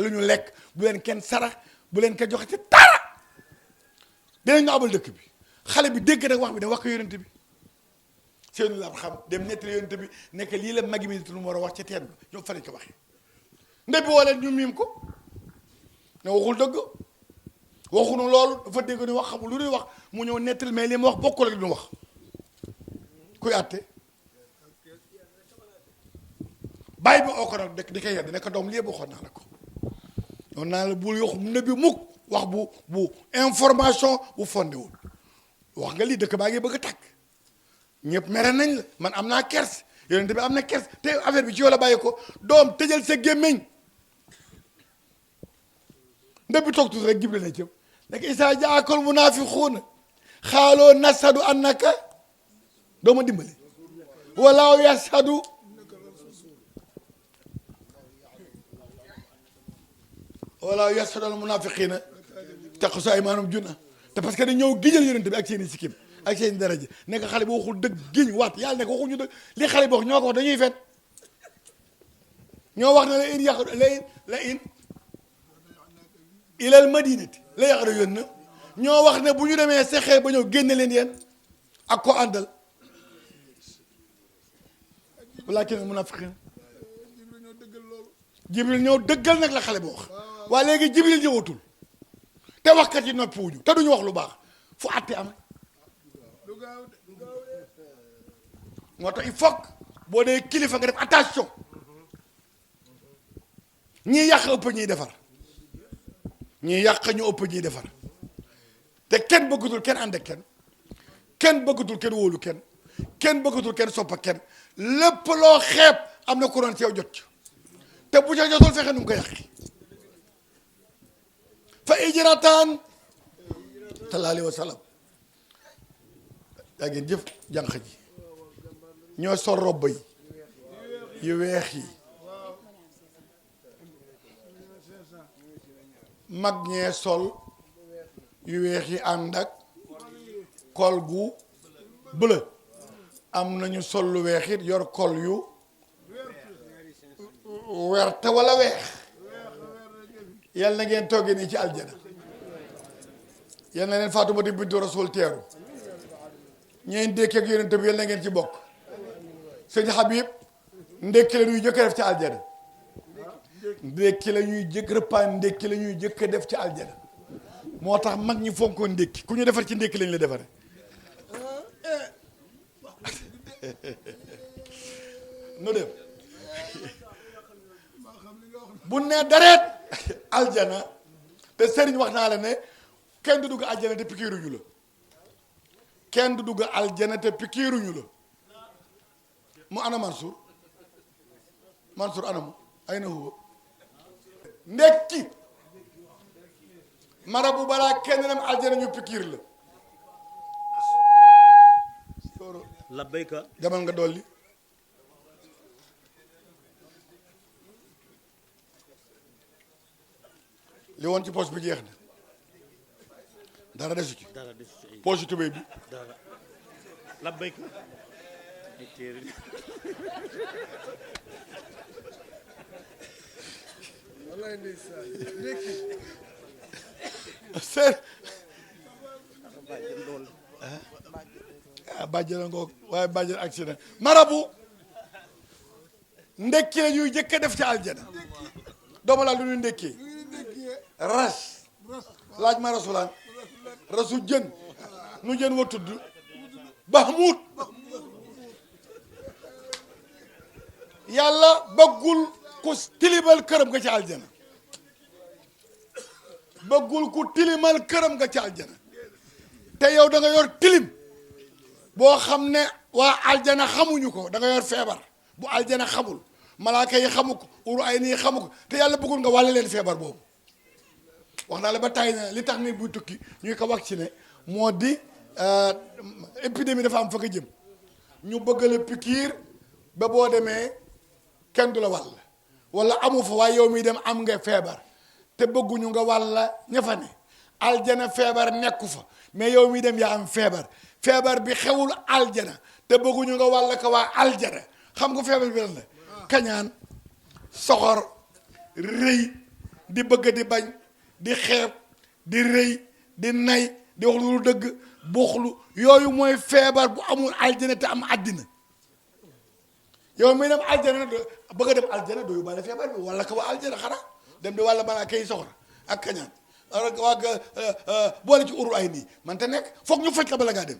lu ñu lekk bu leen kenn sarax bu leen kenn joxe ci dara dinañu abal dëkk bi xale bi dégg nag wax bi da wax ko yonent bi seenu la xam dem nettali yonent bi nekk lii la magi mi lu mu war a wax ca teen ba ñoom fa lañ ko waxee ndey bi wala ñu miim ko ne waxul dëgg waxuñu loolu dafa dégg ni wax xamul lu ñuy wax mu ñëw nettali mais li mu wax bokkul ak li ñu wax kuy àtte bàyyi bi oo ko nag di ko yedd ne ko doom lii waxoon naa la ko noonu naa la bul yox nëbbi mukk wax bu information bu fondewul wax nga lii dëkk baa ngi bëgg a tàkk ñëpp mere nañ la man am naa kers yonent bi am na kers te affaire bi ci yow la bàyyi ko doom tëjal sa gémmiñ ndëbbi toog tuuti rek jible na cëp nek isa jaakal munafiquuna xaaloo nasadu annaka dooma dimbali walaaw yasadu walaaw yasadu al munafiqina taqsu aymaanum junna te parce que dañ ñëw giñal yonent bi ak seen i sikkim ak seen i daraja nekk xale bi waxul dëgg giñ waat yàlla nekk waxuñu dëgg li xale bi wax ñoo ko wax dañuy fen ñoo wax ne la in yaq la in ilal madinati la yaqra yoon na ñoo wax ne bu ñu demee sexee ba ñëw génne leen yéen ak ko àndal walakin munafiqin jibril ñëw dëggal nag la xale bi wax waaye léegi jibril ñëwatul te waxkat yi noppi wuñu te duñu wax lu baax fu àtte am moo tax il faut boo dee kilifa nga def attention ñii yàq ëpp ñuy defar ñii yàq ñu ëpp ñuy defar te kenn bëggatul kenn ànd ak kenn bëggatul kenn wóolu kenn bëggatul kenn soppa kenn lépp loo xeeb am na ku doon ci yow jot te bu ca jotul fexe nu mu ko yàqi fa ijrataan sallallahu alayhi wa sallam yaa ngeen jëf jànq ji ñoo sol robb yi yu weex yi mag ñee sol yu weex yi ànd ak kol gu bleu am nañu sol lu weex it yor kol yu werte wala weex yal na ngeen toggee nii ci aljana yal na leen Faatumata bintu Rasuul teeru ñeen ndékki ak yonent bi yal na ngeen ci bokk sëñ Habib ndékki la ñuy jëkk def ci aljana ndékki la ñuy jëkk repas ndékki la ñuy jëkk def ci aljana moo tax mag ñi fonkoon ndékki ku ñu defar ci ndékki lañ la defare nu dem bu ne dareet aljana te sëriñ wax naa la ne kenn du dugg aljana te pikiiruñu la kenn du dugg aljana te pikiiruñu la mu ana Mansour anamu ay na huwa ndekki marabu balaa kenn dem aljana ñu pikiir la labbayka demal nga dolli li woon ci poche bi jeex na dara desu ci poche tubéy bi dara labbayka ay téere seet bàjjana ngoog waaye bàjjana accident marabu ndekki la ñuy jëkk a def ci aljana dooma laa lu ñuy ndekkee ras laaj ma rasulaan rasu jën nu jën wa tudd Bahmuut yàlla bëggul ku tilimal këram nga ci aljana bëggul ku tilimal këram nga ci aljana te yow da nga yor tilim boo xam ne waa aljana xamuñu ko da nga yor feebar bu aljana xamul malaaka yi xamu ko uru ay nii xamu ko te yàlla bëggul nga wàlle leen feebar boobu wax naa la ba tàyyi na li tax ni buy tukki ñuy ko vacciné moo di épidémie dafa am fa nga jëm ñu bëgg la pikiir ba boo demee kenn du la wàll wala amu fa waaye yow mi dem am nga feebar te bëgguñu nga wàlla ña fa ne aljana feebar nekku fa mais yow mi dem yaa am feebar bi xewul aljana te bëgguñu nga wàll ko waa aljana xam nga feebar bi lan la kañaan soxor rëy di bëgg di bañ di xeeb di rëy di nay di wax lu dëgg buuxlu yooyu mooy feebar bu amul aljana te am àddina yow mi dem aljana bëgg a dem aljana doo yóbbaale feebar bi wala ko waa aljana xanaa dem di wàlla balaa kay soxor ak kañaan waa boole ci urul ay nii man te nekk foog ñu faj la bala ngaa dem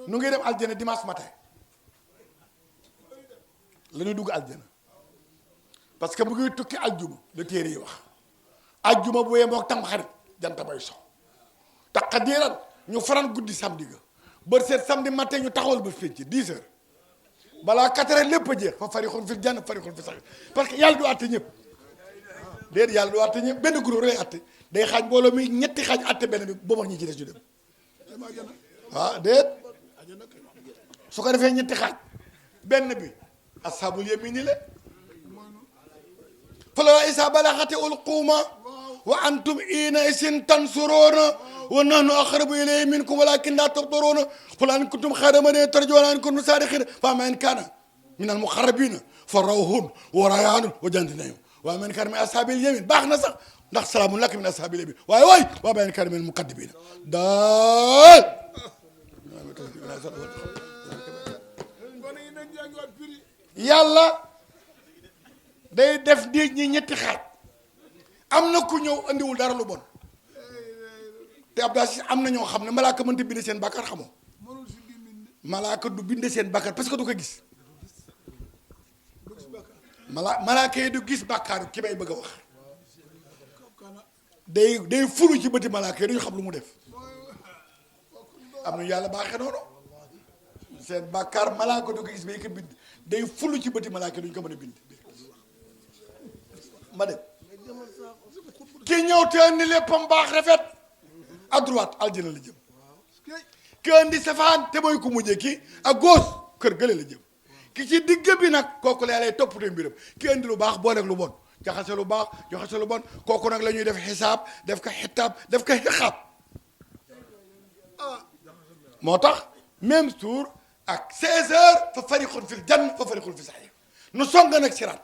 nu ngi dem aljana dimanche matin la ñuy dugg aljana parce que mu ngi tukki aljuma la téere yi wax aljuma bu yemoo ak tam xarit jant bay so taqdiiran ñu faran guddi samedi ga bër seet samedi matin ñu taxawal ba fecc 10 heures balaa 4 heures lépp a jeex fa farixun fil janna farixun fi sax parce que yàlla du àtte ñëpp déet yàlla du àtte ñëpp benn groupe lay àtte day xaaj mbooloo mi ñetti xaaj àtte benn bi ba wax ñi ci des ñu dem waaw déet su ko defee ñetti xaaj benn bi ashabul yamini la fala isa balaxati ulquuma wa antum ina isin tansuroona wa nahnu aqrabu ilayhi minkum walakin la tubsiruna qul in kuntum khayra ummatin tarjuna an kuntum sadiqin fa man kana min al muqarrabin fa rawhun wa rayhanun wa jannatun na'im wa man kana min ashabil yamin baax na sax ndax salaamun laka min ashabil yamin waaye waay wa man kana min al muqaddibin daal yàlla day def nit ñi ñetti xaaj am na ku ñëw andiwul dara lu bon te Abdou Aziz am na ñoo xam ne malaaka mënta bind seen bàkkaar xamoo malaaka du bind seen bàkkaar parce que du ko gis malaaka yi du gis bàkkaar ki may bëgg a wax day fulu ci bëti malaaka yi duñu xam lu mu def am na yàlla baaxee noonu seen bàkkaar malaaka du ko gis bay ko bind day fulu ci bëti malaaka yi duñu ko mën a bind ma dem ki ñëw te andi léppam baax rafet à droite aljana la jëm ki andi safaan te mooy ku mujjee ki à gauche kër gële la jëm ki ci digg bi nag kooku la lay toppatoo mbiram ki andi lu baax boo rek lu bon jaxase lu baax jaxase lu bon kooku nag la ñuy def xisaab def ko xitaab def ko xiqaab moo tax même tour ak 16 heures fa fariqun fil janna fa fariqun fi sa'ir nu songa nag siraat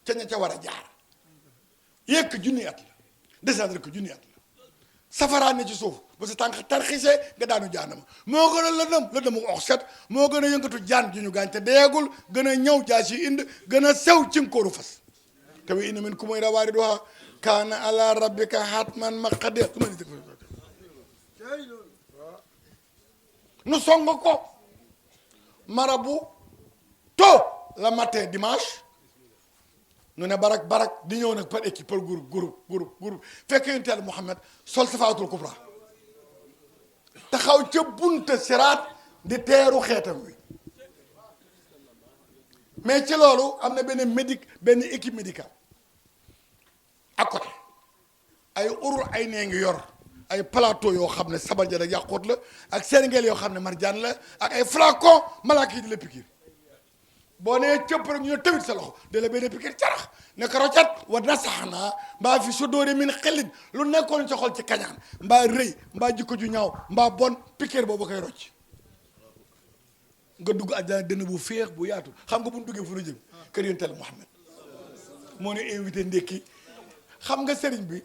ca ña ca war a jaar yëkk junni at la descendre ko junni at la safaraan ne ci suuf ba sa tànk tarxisee nga daanu jaanama moo gën a lëndëm oxset moo gën a yëngatu jaan ju ñu gaañ te deegul gën a ñëw jaas yi ind gën a sew ci nkóoru fas te wa inna minkum ila waariduhaa kaana ala rabbika hatman maqdiya nu song ko marabu tôt le matin dimanche nu ne barak di ñëw nag par équipe par groupe fekk yonent Yàlla Muhammad sol safaatul kubra taxaw ca bunta siraat di teeru xeetam wi mais ci loolu am na benn équipe médicale à côté ay urul ay nee ngi yor ay plateau yoo xam ne sabar ja rek yàqoot la ak sengeel yoo xam ne marjaan la ak ay flacon malaaka yi di la pikiir boo nee cëpp rek ñu ne tawit sa loxo de la benn pikiir carax ne ko roccat wa nasaxnaa mbaa fi sudóori min xillin lu nekkoon sa xol ci kañaan mbaa rëy mbaa jikko ju ñaaw mbaa bon pikiir boobu koy rocc nga dugg àjjana dënn bu féex bu yaatu xam nga bu ñu duggee fu ñu jëm kër yonent Yàlla Muhammad moo ne invité ndékki xam nga sëriñ bi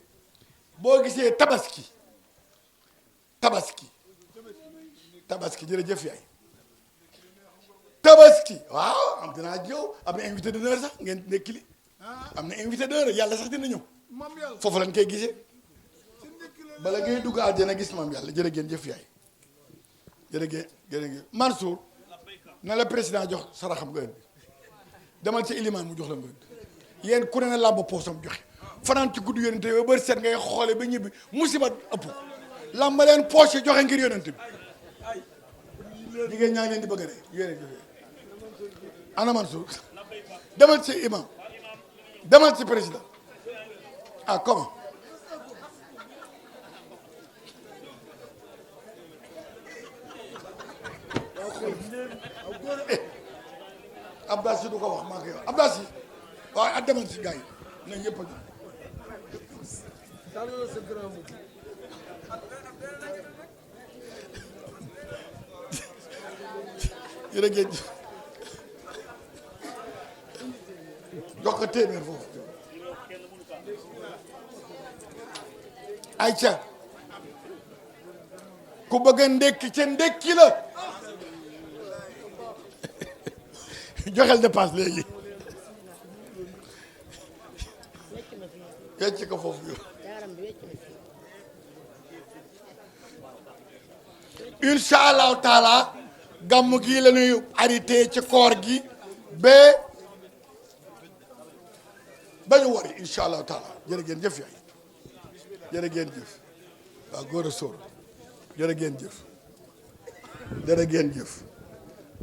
boo gisee tabaski jërëjëf yaay tabaski waaw am dinaa ñëw am na invité d'honneur sax ngeen ndékki li am na invité d'honneur yàlla sax dina ñëw foofu lañ koy gisee bala ngay dugg àjjana gis maam yàlla jërëgeen jëf yaay jërëgeen Mansour na la président jox saraxam nga indi demal ci ilimaan mu jox la nga indi yéen ku ne na làmb poosam joxe fanaan ci guddi yonente bi ba bëri seet ngay xoole ba ñibbi musiba ëpp làmb leen poche joxe ngir yonente bi jigéen ñaa ngi leen di bëgg a dee yonente bi ana Mansour demal ci imam demal ci président ah comment Abdassi du ko wax maa koy wax Abdassi waaw ak demal ci gars yi na ñëpp a jërëjëf jox ko téeméer foofu ayca ku bëgg a ndékki ca ndékki la joxel dépense léegi wecc ko foofu yow incha allahu taala gàmm gii la ñuy arrêté ci koor gi ba ñu wari incha allahu taala jërë ngeen jëf yaay jërë ngeen jëf waaw góor a sóor jërë ngeen jëf jërë ngeen jëf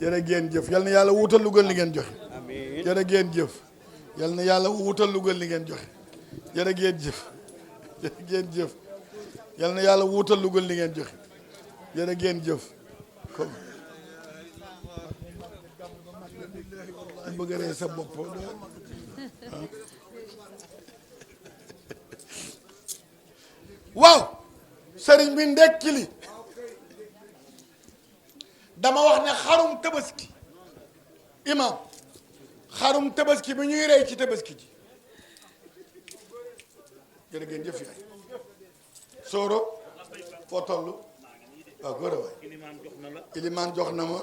jërë ngeen jëf yal na yàlla wuutal lu gën li ngeen joxe jërë ngeen jëf yal na yàlla wuutal lu gën li ngeen joxe jërë ngeen jëf jërë ngeen jëf yal na yàlla wuutal lu gën li ngeen joxe jërë ngeen jëf comme bëgg ree sa bopp waaw sëriñ bi ndekki li dama wax ne xarum tabaski imam xarum tabaski bi ñuy rey ci tabaski ji jërë ngeen jëf yaay Soro foo toll waaw góor a waay ilimaan jox na ma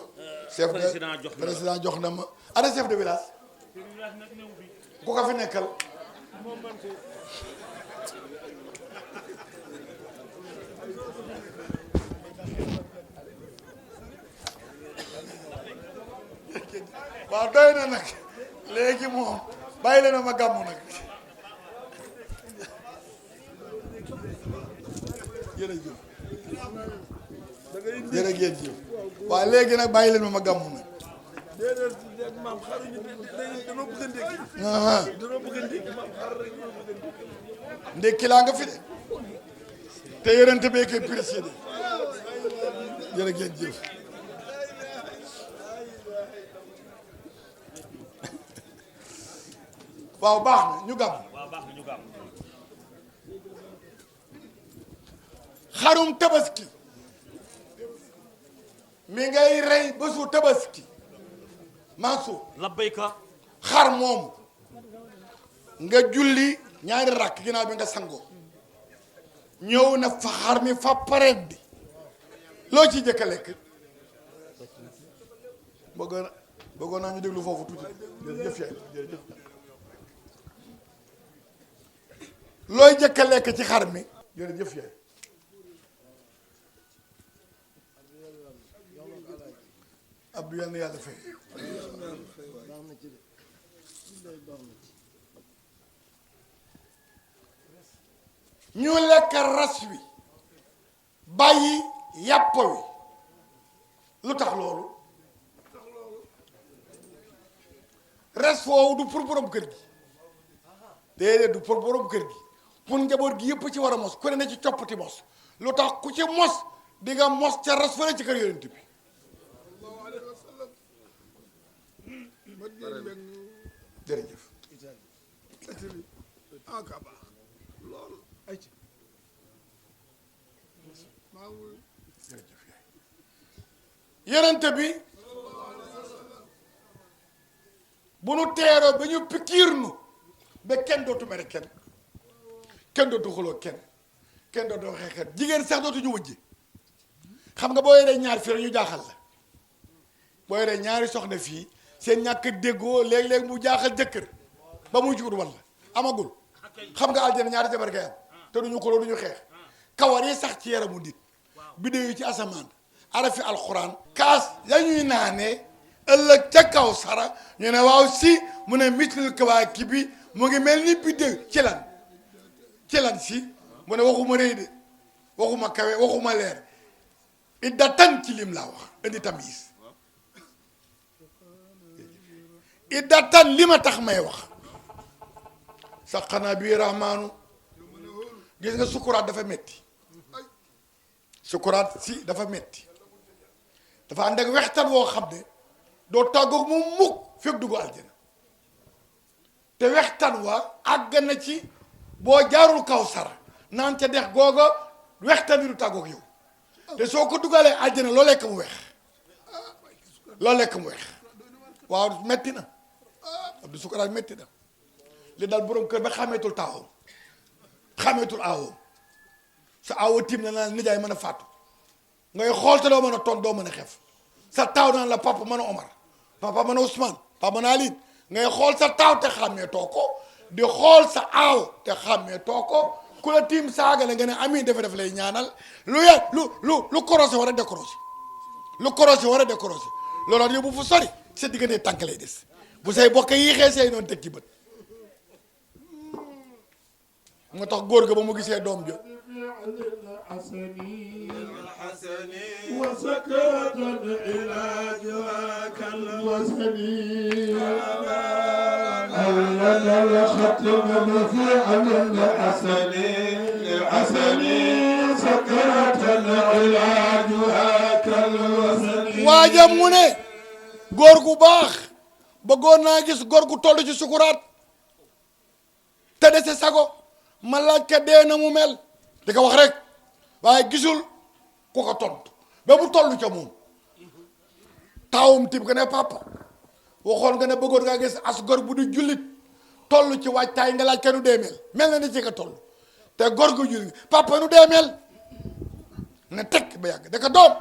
chef de président jox na ma ana chef de village ku ko fi nekkal waaw doy na nag léegi moom bàyyi leen ma gàmmu nag jërëjëf jërëjëf waaw léegi nag bàyyi leen ma gàmmu nag ndekki laa nga fi de te yërënte bee koy précédé jërëjëf waaw baax na ñu gàmm xarum tabaski mi ngay rey bésu tabaski Mansour labbayka xar moomu nga julli ñaari rakk ginnaaw bi nga sangoo ñëw na fa xar mi fa paret bi loo ci jëkk a lekk bëggoon naa ñu déglu foofu tuuti jërëjëf yaay jërëjëf looy jëkk a lekk ci xar mi jërëjëf yaay Abdou yal na yàlla fay ñu lekk ras wi bàyyi yàpp wi lu tax loolu res foofu du pour borom kër gi déedéet du pour borom kër gi pour njaboot gi yëpp ci war a mos ku ne na ci coppati mos lu tax ku ci mos di nga mos ca res fële ci kër yonent bi jërëjëf yonent bi bu nu teeroo ba ñu pikiir nu ba kenn dootu mere kenn dootu xuloo kenn dootu xeexet jigéen sax dootuñu wujje xam nga boo yoree ñaar fii ñu jaaxal la boo yoree ñaari soxna fii seen ñàkk déggoo léeg-léeg mu jaaxal jëkkër ba muy jur walla amagul xam nga aljana ñaari jabar ngay am te duñu xuloo duñu xeex kawar yi sax ci yaramu nit biddew yi ci asamaan arafi alxuraan kaas ya ñuy naanee ëllëg ca kaw sara ñu ne waaw si mu ne mislul kawaakibi mu ngi mel ni biddew ci lan si mu ne waxuma rëy de waxuma kawe waxuma leer iddatan ci lim laa wax indi tamyiz iddatan li ma tax may wax saqanaa bii rahmaanu gis nga sukuraat dafa metti sukuraat si dafa metti dafa ànd ak wextaan woo xam ne doo tàggoog mu mukk fekk dugg aljana te wextaan wa àgg na ci boo jaarul kaw sara naan ca dex googa wextaan wi du tàggoog yow te soo ko dugalee aljana loo lekk mu weex waaw metti na Abdou sukuraat metti na li dal borom kër ba xàmmeetul taawam xàmmeetul aawam sa aawa tiim na naan nijaay mën a fàttu ngay xool te doo mën a toog doo mën a xef sa taaw naan la papa mën a Omar papa mën a Ousmane papa mën a Aline ngay xool sa taaw te xàmmee too ko di xool sa aaw te xàmmee too ko ku la tiim saaga la nga ne amiin def lay ñaanal lu korosé war a décorosé lu korosé war a décorosé loolu yóbbu fu sori sa diggante tànk lay des bu say bokk yiixee say noonu teg ci bët moo tax góor ga ba mu gisee doom jo وسكرة علاجها كالوسني أولد الختم مفعل الحسني سكرة علاجها كالوسني waajam mu ne góor gu baax bëggoon naa gis góor gu toll ci sukuraat te dese sago ma laaj ka dee na mu mel di ko wax rek waaye gisul ku ko tontu ba mu toll ca moom taawum tib nga ne papa waxoon nga ne bëggoon ngaa gis as gor bu di jullit toll ci waajtaay nga laaj kenn nu deemeel mel na ni ci nga toll te gor gu jullit papa nu deemeel ne tekk ba yàgg da ko doom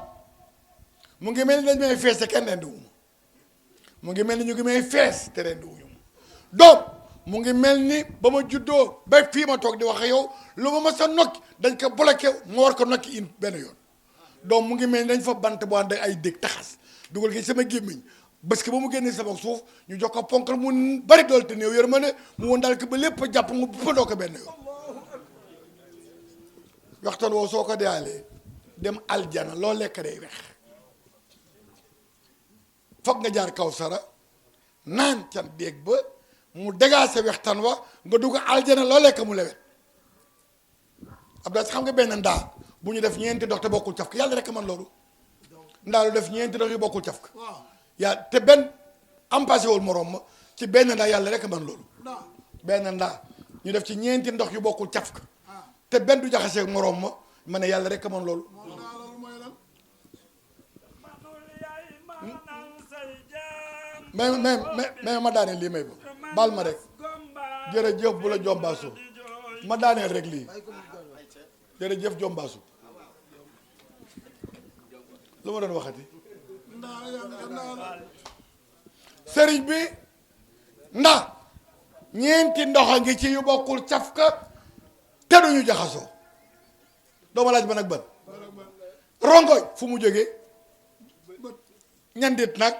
mu ngi mel ni dañ may fees te kenn rendi wu ma mu ngi mel ni ñu ngi may fees te rendi wuñu ma doom mu ngi mel ni ba ma juddoo ba fii ma toog di wax yow lu ma sa nokki dañ ko bloqué ma war ko nokki in benn yoon doom mu ngi mel ni dañ fa bant boo ànd ay dégg taxas dugal ki sama gémmiñ parce que ba mu génnee sama suuf ñu jox ko ponkal mu bari dool te néew yërmande mu woon daal ko ba lépp jàpp mu pëndoo ko benn yoon waxtaan woo soo ko daalee dem aljana loo lekk day wex foog nga jaar kaw sara naan can déeg ba mu dégaase wextaan wa nga dugg aljana loo lekk mu lewet Abdoulaye xam nga benn ndaa bu ñu def ñeenti ndox te bokkul caf ka yàlla rek man loolu ndaa lu def ñeenti ndox yu bokkul caf ka yaa te benn ampasé wul moroom ma ci benn ndaa yàlla rek man loolu benn ndaa ñu def ci ñeenti ndox yu bokkul caf ka te benn du jaxasee moroom ma ne yàlla rek man loolu mais ma daaneel lii may ba baal ma rek jërëjëf bu la jombaasu ma daaneel rek lii jërëjëf jombaasu lu ma doon waxati sëriñ bi ndax ñeenti ndox a ngi ci yu bokkul cafka te duñu jaxasoo dooma laaj ba nag ban rongoñ fu mu jógee ñandit nag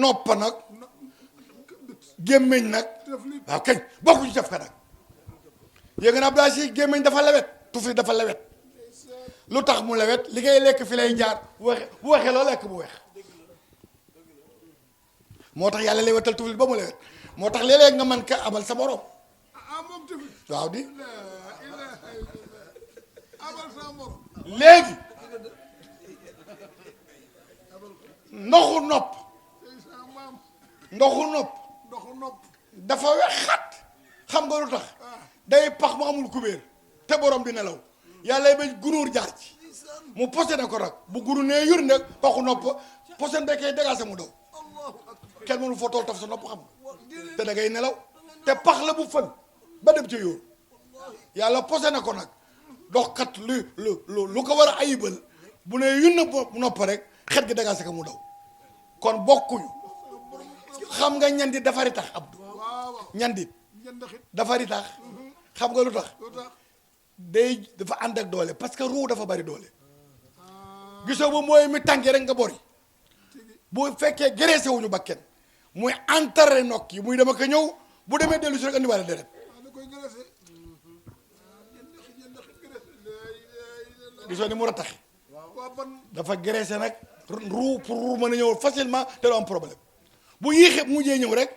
noppa nag gémmiñ nag waaw kañ bokkuñu cafka nag yéegi na Abdoulaye Si gémmiñ dafa lewet tufli dafa lewet lu tax mu lewet li ngay lekk fi lay jaar bu waxee loo lekk bu weex moo tax yàlla lewetal tufli ba mu lewet moo tax léeg-léeg nga mën ka abal sa morom waaw di léegi ndoxu nopp dafa wexat xam nga lu tax day pax mu amul kubéer te borom di nelaw yàlla ba gunuur jaar ci mu posé ne ko nag bu gunu nee yur nag paxu nopp posé bekkee dégagé mu daw kenn mënu foo tool taf sa nopp xam nga te da ngay nelaw te pax la bu fën ba dem ci yóor yàlla posé na ko nag doxkat lu ko war a ayibal bu ne yun na nopp rek xet gi dégagé ko mu daw kon bokkuñu xam nga ñandit dafa ritax Abdou ñandit dafa ritax xam nga lu tax dafa ànd ak doole parce que ruu dafa bari doole gisoo ba mooy mi tànge rek nga bori bu fekkee graissé wuñu bakken muy enterré nokk yi muy dama ko ñëw bu demee dellu si rek andiwaale deret gisoo ni mu rataxe dafa graissé nag ruu pour ruu mën a ñëw facilement te du am problème bu yéexee mujjee ñëw rek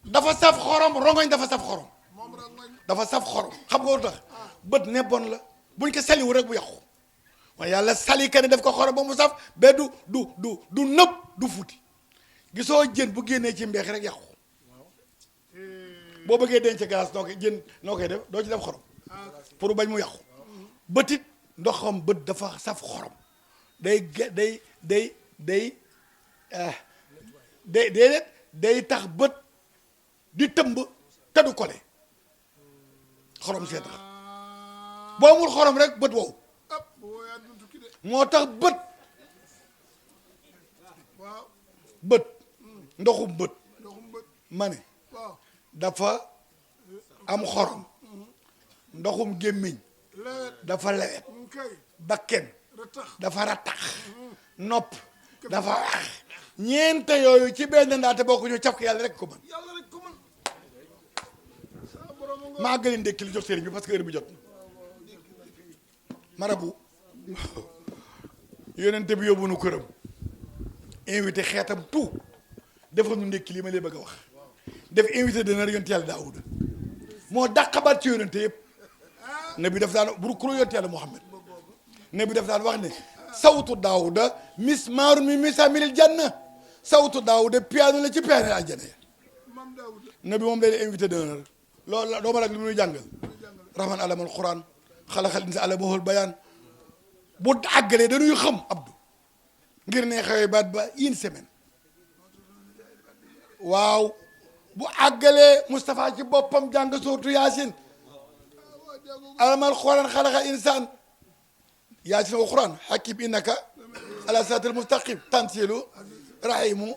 dafa saf xorom rongoñ dafa saf xorom xam nga lu tax bët ne bon la buñ ko saliwu rek bu yàqu waaye yàlla sali ka ne def ko xorom ba mu saf ba du nëb du fuuti gisoo jën bu génnee ci mbeex rek yàqu boo bëggee denc glace noo koy def doo ci def xorom pour bañ mu yàqu bëtit ndoxam bët dafa saf xorom day tax bët di tëmb te du kole xorom see tax boo amul xorom rek bët wow moo tax bët ndoxum bët ma ne dafa am xorom ndoxum gémmiñ dafa lewet bakken dafa rattax nopp dafa wax ñeente yooyu ci benn ndaate bokkuñu caf ko yàlla rek ko mën maa gën a ndékki li jox sëriñ bi parce que heure bi jot marabu yonente bi yóbbu nu këram invité xeetam tout defal ñu ndékki li ma lay bëgg a wax def invité d'honneur yonte yàlla Daawuda moo dàqabaat ci yonente yëpp ne bi daf daan bu kuro yonte yàlla Muhammad ne bi daf daan wax ne sawtu Daawuda mismaaru mi misaamilil janna sawtu Daawuda piano la ci piano aljanna ya ne bi moom day invité d'honneur loolu la dooma nag li muy jàngal rahman alamal quran xalaxal insa alamahul bayaan bu àggalee dañuy xam Abdou ngir ne xewee baat ba une semaine waaw bu àggalee Moustapha ci boppam jàng sootu Yaasin alamal quran xalaxal insaan Yaasin wa quran hakim innaka ala siraatil mustaqim tansilu rahimu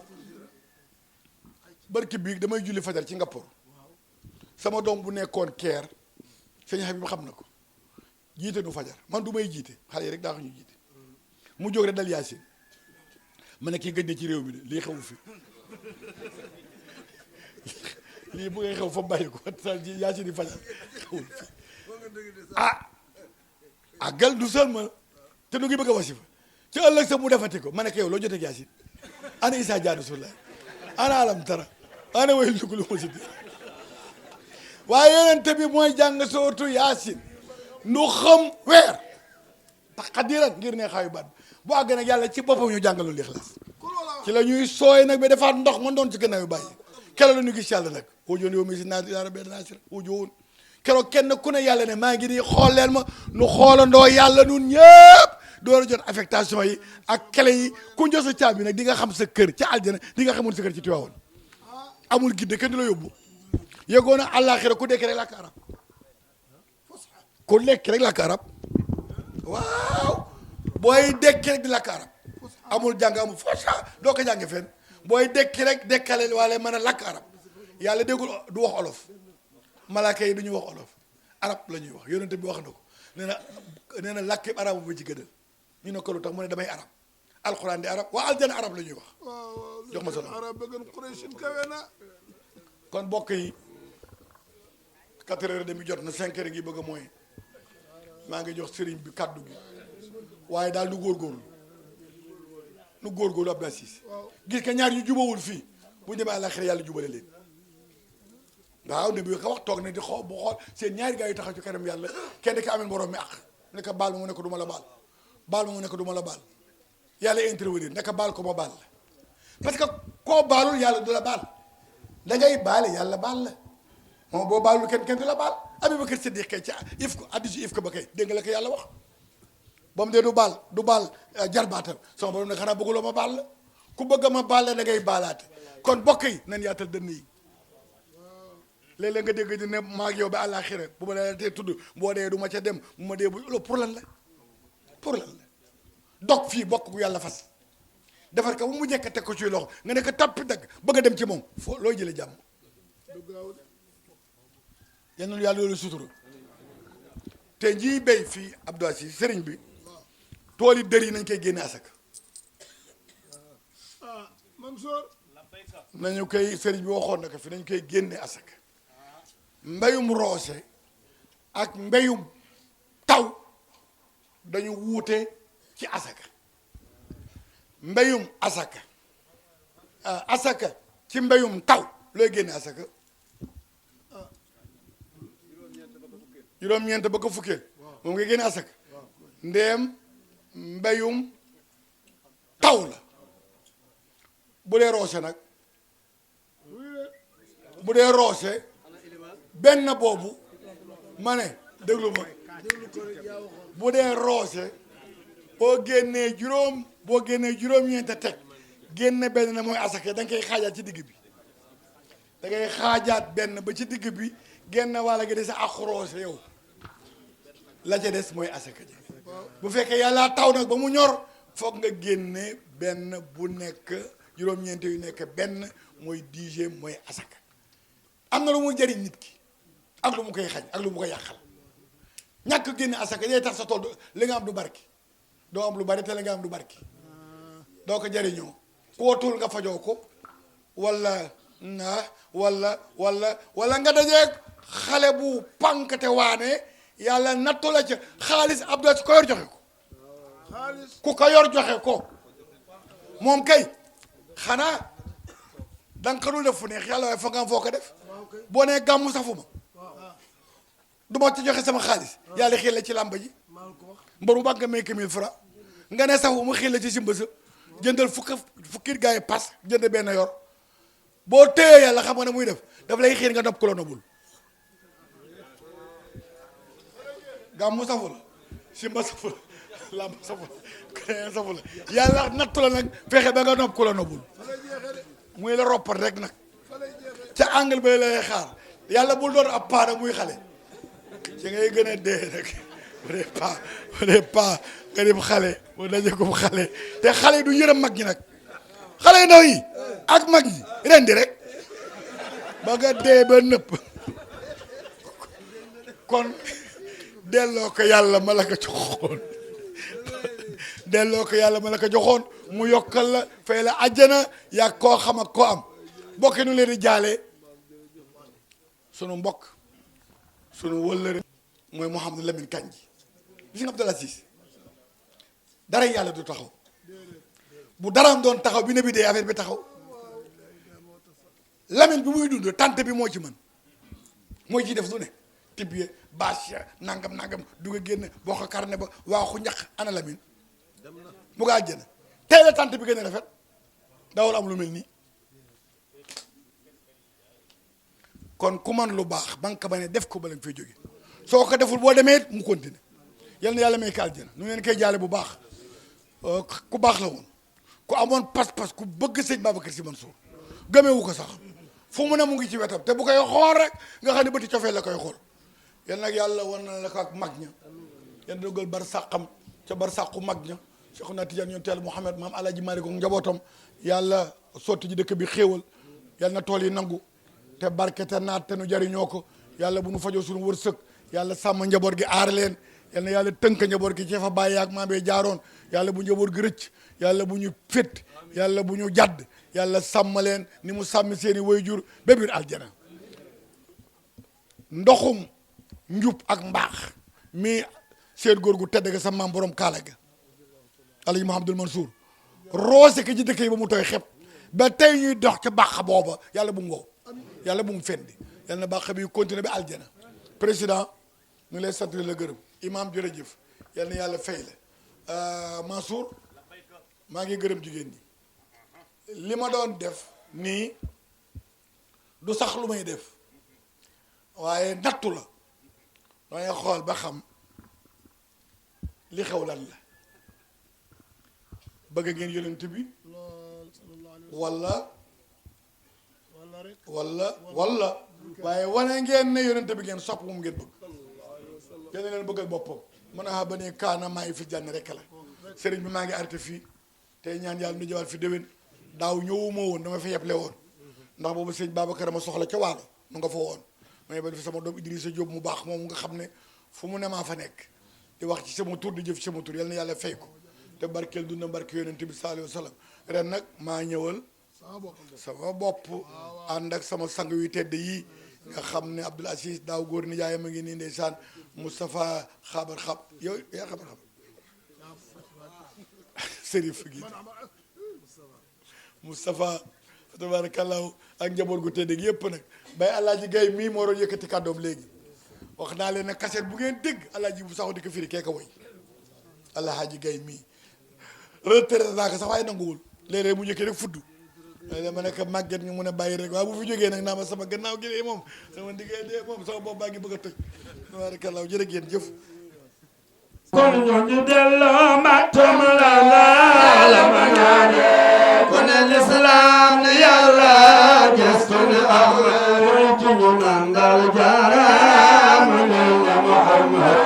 barki bii damay julli fajar ci Ngapour sama doom bu nekkoon keer sëñ Habib xam na ko jiite nu fajar man du may jiite xale yi rek daa ko ñu jiite mu jóg rek dal Yaasin ma ne kii gëj na ci réew mi de lii xewu fi lii bu ngay xew fa bàyyi ko Yaasin di fajar xewul fi gel du seulement te nu ngi bëgg a wasifa ci ëllëg sa mu defati ko ma ne ko yow loo jotee ak Yaasin ana Isaa Jaadu Sulaay ana alam tara ana way lugulu ma si di waaye yonent bi mooy jàng sootu Yaasin nu xam weer tax xadiran ngir ne xaayu baat bu àgg nag yàlla ci boppam ñu jàngalul Ixlaas ci la ñuy sooy nag ba defaat ndox man doon ci gannaaw yu bàyyi keroog la ñu gis yàlla nag wujoon yow mi si naat yaa rabbi naasir wujoon keroog kenn ku ne yàlla ne maa ngi nii xool leen ma nu xoolandoo yàlla nun ñëpp door a jot affectation yi ak clé yi ku njël sa caabi nag di nga xam sa kër ci aljana di nga xamoon sa kër ci Tiwaawoon amul gidde kenn du la yóbbu yëgoon na àllaaxira ku dekk rek làkk arab ku lekk rek làkk arab waaw booy dekki rek di làkk arab amul jàng amul fosha doo ko jànge fenn booy dekki rek dekkale waale mën a làkk arab yàlla déggul du wax olof malaaka yi du ñu wax olof arab la ñuy wax yonente bi wax na ko nee na làkk arab ba ci gënal ñu ne ko lu tax mu ne damay arab alxuraan di arab waa aljana arab la ñuy wax jox ma solo arab ba gën Quraysh kawe na kon mbokk yi 4h30 jot na 5h ngi bëgg a mooy maa ngi jox sëriñ bi kàddu gi waaye daal nu góorgóorlu Abdou Aziz gis nga ñaar yu jubawul fii bu ñu demee àllaaxira yàlla jubale leen waaw ne bi ko wax toog na di xool bu xool seen ñaari gars yi taxaw ci kanam yàlla kenn ki ameen borom mi ak ne ko baal ma mu ne ko du ma la baal baal ma mu ne ko du ma la baal yàlla intervenir ne ko baal ko ma baal la parce que koo baalul yàlla du la baal da ngay baale yàlla baal la moom boo baalul kenn du la baal Abubakar Siddiq kay ca if ko addisu if ko ba kay dégg nga la ko yàlla wax ba mu dee du baal jarbaatam sama borom ne xanaa bëgguloo ma baal la ku bëgg ma baal la da ngay baalaate kon bokk yi nan yaatal dënn yi léeg-léeg nga dégg ne maag yow ba àllaaxira bu ma la tee tudd boo dee du ma ca dem bu ma dee bu loolu pour lan la dog fii bokk gu yàlla fas defar ko bu mu njëkk a teg ko ci loxo nga ne ko tappi dagg bëgg a dem ci moom foo looy jëlee jàmm yal na yàlla loolu sutura te njii béy fii Abdou Aziz sëriñ bi tool yi dër yi nañ koy génne asaka Mansour nañu koy sëriñ bi waxoon na ko fi nañ koy génne asaka mbéyum roose ak mbéyum taw dañu wuute ci asaka mbéyum asaka ci mbéyum taw looy génne asaka juróom-ñeent ba ko fukkeel moom nga génne asaka ndéem mbéyum taw la bu dee roose nag bu dee roose benn boobu ma ne déglu ma bu dee roose boo génnee juróom-ñeent teg génne benn na mooy asaka da nga koy xaajaat ci digg bi da ngay xaajaat benn ba ci digg bi génn walla nga des ak roose yow la ca des mooy asaka ji bu fekkee yàlla taw nag ba mu ñor foog nga génne benn bu nekk juróom-ñeent yu nekk benn mooy 10e mooy asaka am na lu muy jëriñ nit ki ak lu mu koy xañ ak lu mu koy yàqal ñàkk génne asaka day tax sa tool li nga am du barki doo am lu bari te li nga am du barki doo ko jëriñoo ku watul nga fajoo ko wala nga dajeeg xale bu pànkate waane yàlla nattu la ca xaalis Abdou Aziz ko yor joxe ko ku ko yor joxe ko moom kay xanaa danga ko dul def fu neex yàlla waaye foog nga am foo ko def boo nee gàmmu safuma du ma ci joxe sama xaalis yàlla xiil la ci làmba ji mbaru bàgg nga may 1000 francs nga ne safuma xiil la ci simba sa jëndal fukki gaa yi pas jënd benn yor boo téyee yàlla xam nga ne muy def daf lay xiir nga nopp ku la nobul gàmmu safu la simba safu la làmb safu la keneen safu la yàlla nattu la nag fexe ba nga nopp ku la noppul muy la roppat rek nag ca angle ba lay xaar yàlla bul doon ab paa muy xale ci ngay gën a dee rek bu dee paa nga dem xale bu dajee ko xale te xale yi du yërëm mag ñi nag xale yu ndaw yi ak mag ñi ren di rek ba nga dee ba nëpp kon delloo ko yàlla ma la ko joxoon delloo ko yàlla ma la ko joxoon mu yokkal la fay la àjjana yaa koo xam ak koo am bokki nu leen di jaale sunu mbokk sunu wëllëre mooy Mouhamadou Lamine Kandji gis nga Abdoul Aziz dara yàlla du taxaw bu daraam doon taxaw bi ne bi dee affaire bi taxaw Lamine bi muy dund tante bi moo ci mën mooy ci def lu ne tibbee bâche nangam dugg génn boo ko karne ba waaxu ñax ana Lamine mu nga àjjana tey la tante bi gën a rafet dawal am lu mel nii kon ku man lu baax ba nga ko ba ne def ko ba la nga fay jóge soo ko deful boo demee mu continuer yal na yàlla may ko àjjana nu ngeen koy jaale bu baax ku baax la woon ku amoon pas-pas ku bëgg sëñ Babacar Sy Mansour gëmewu ko sax fu mu ne mu ngi ci wetam te bu koy xool rek nga xam ne bëti cofee la koy xool yal nag yàlla wan na la ko ak mag ña yal na dogal bar sàqam ca bar sàqu mag ña Cheikhuna Tidiane yoon teel Mouhamed maam Alaaji Maalik ak njabootam yàlla sotti ji dëkk bi xéewal yal na tool yi nangu te barke te naat te nu jariñoo ko yàlla bu nu fajoo suñu wërsëg yàlla sàmm njaboot gi aar leen yal na yàlla tënk njaboot gi ci fa bàyyi ak maam bee jaaroon yàlla bu njaboot gi rëcc yàlla bu ñu fét yàlla bu ñu jàdd yàlla sàmm leen ni mu sàmmi seeni wayjur ba biir aljana ndoxum njub ak mbaax mi seen góor gu tedd ga sa maam borom kaala ga Alaaji Mouhamadoul Mansour roose ko ci dëkk yi ba mu tooy xepp ba tey ñuy dox ca bàq booba yàlla bu mu wow yàlla bu mu fendi yàlla na bàq bi continuer bi aljana président ñu lay sant la gërëm imam jërëjëf yàlla na yàlla fay la Mansour maa ngi gërëm jigéen ñi li ma doon def nii du sax lu may def waaye nattu la dangay xool ba xam li xew lan la bëgg ngeen yonent bi walla waaye wane ngeen ne yonent bi ngeen sopp moom ngeen bëgg yéen leen bëggal boppam mën a ba ne kaana maa ngi fi jànn rek la sëriñ bi maa ngi arrêté fii tey ñaan yàlla nu jëwaat fi déwén daaw ñëwuma woon dama fi yeble woon ndax boobu sëñ Babacar ma soxla ca waalo nu nga fa woon ma yebal fi sama doom Idrissa Diop mu baax moom nga xam ne fu mu ne maa fa nekk di wax ci sama tur di jëf ci sama tur yal na yàlla fay ko te barkeel dund barke yonent bi sallallahu alayhi wa sallam ren nag maa ñëwal sama bopp ànd ak sama sang yu tedd yi nga xam ne Abdoul Aziz daaw góor ni yaayam a ngi nii ndeysaan Moustapha xabar xab yow yaa xabar xab Serif gi Moustapha tabarakallahu ak njaboot gu tedd gi yëpp nag bay Alaaji Gay mii moo doon yëkkati kàddoom léegi wax naa leen ne kaset bu ngeen dégg Alaaji bu saxu di ko firi kee ko woy Alaaji Gay mii retraité naa ko sax waaye nanguwul léeg-léeg mu njëkkee rek fudd dama nekk màgget ñu mun a bàyyi rek waaye bu fi jógee nag naa ma sama gannaaw gi dee moom sama ndiggee dee moom sama bopp baa ngi bëgg a tëj tabarakallahu jërë ngeen jëf kon ñu delloo matam la la ma ñaane kon l'islam ni yàlla gestu ni am mooy ci ñu nandal jaaraam ni la Muhammad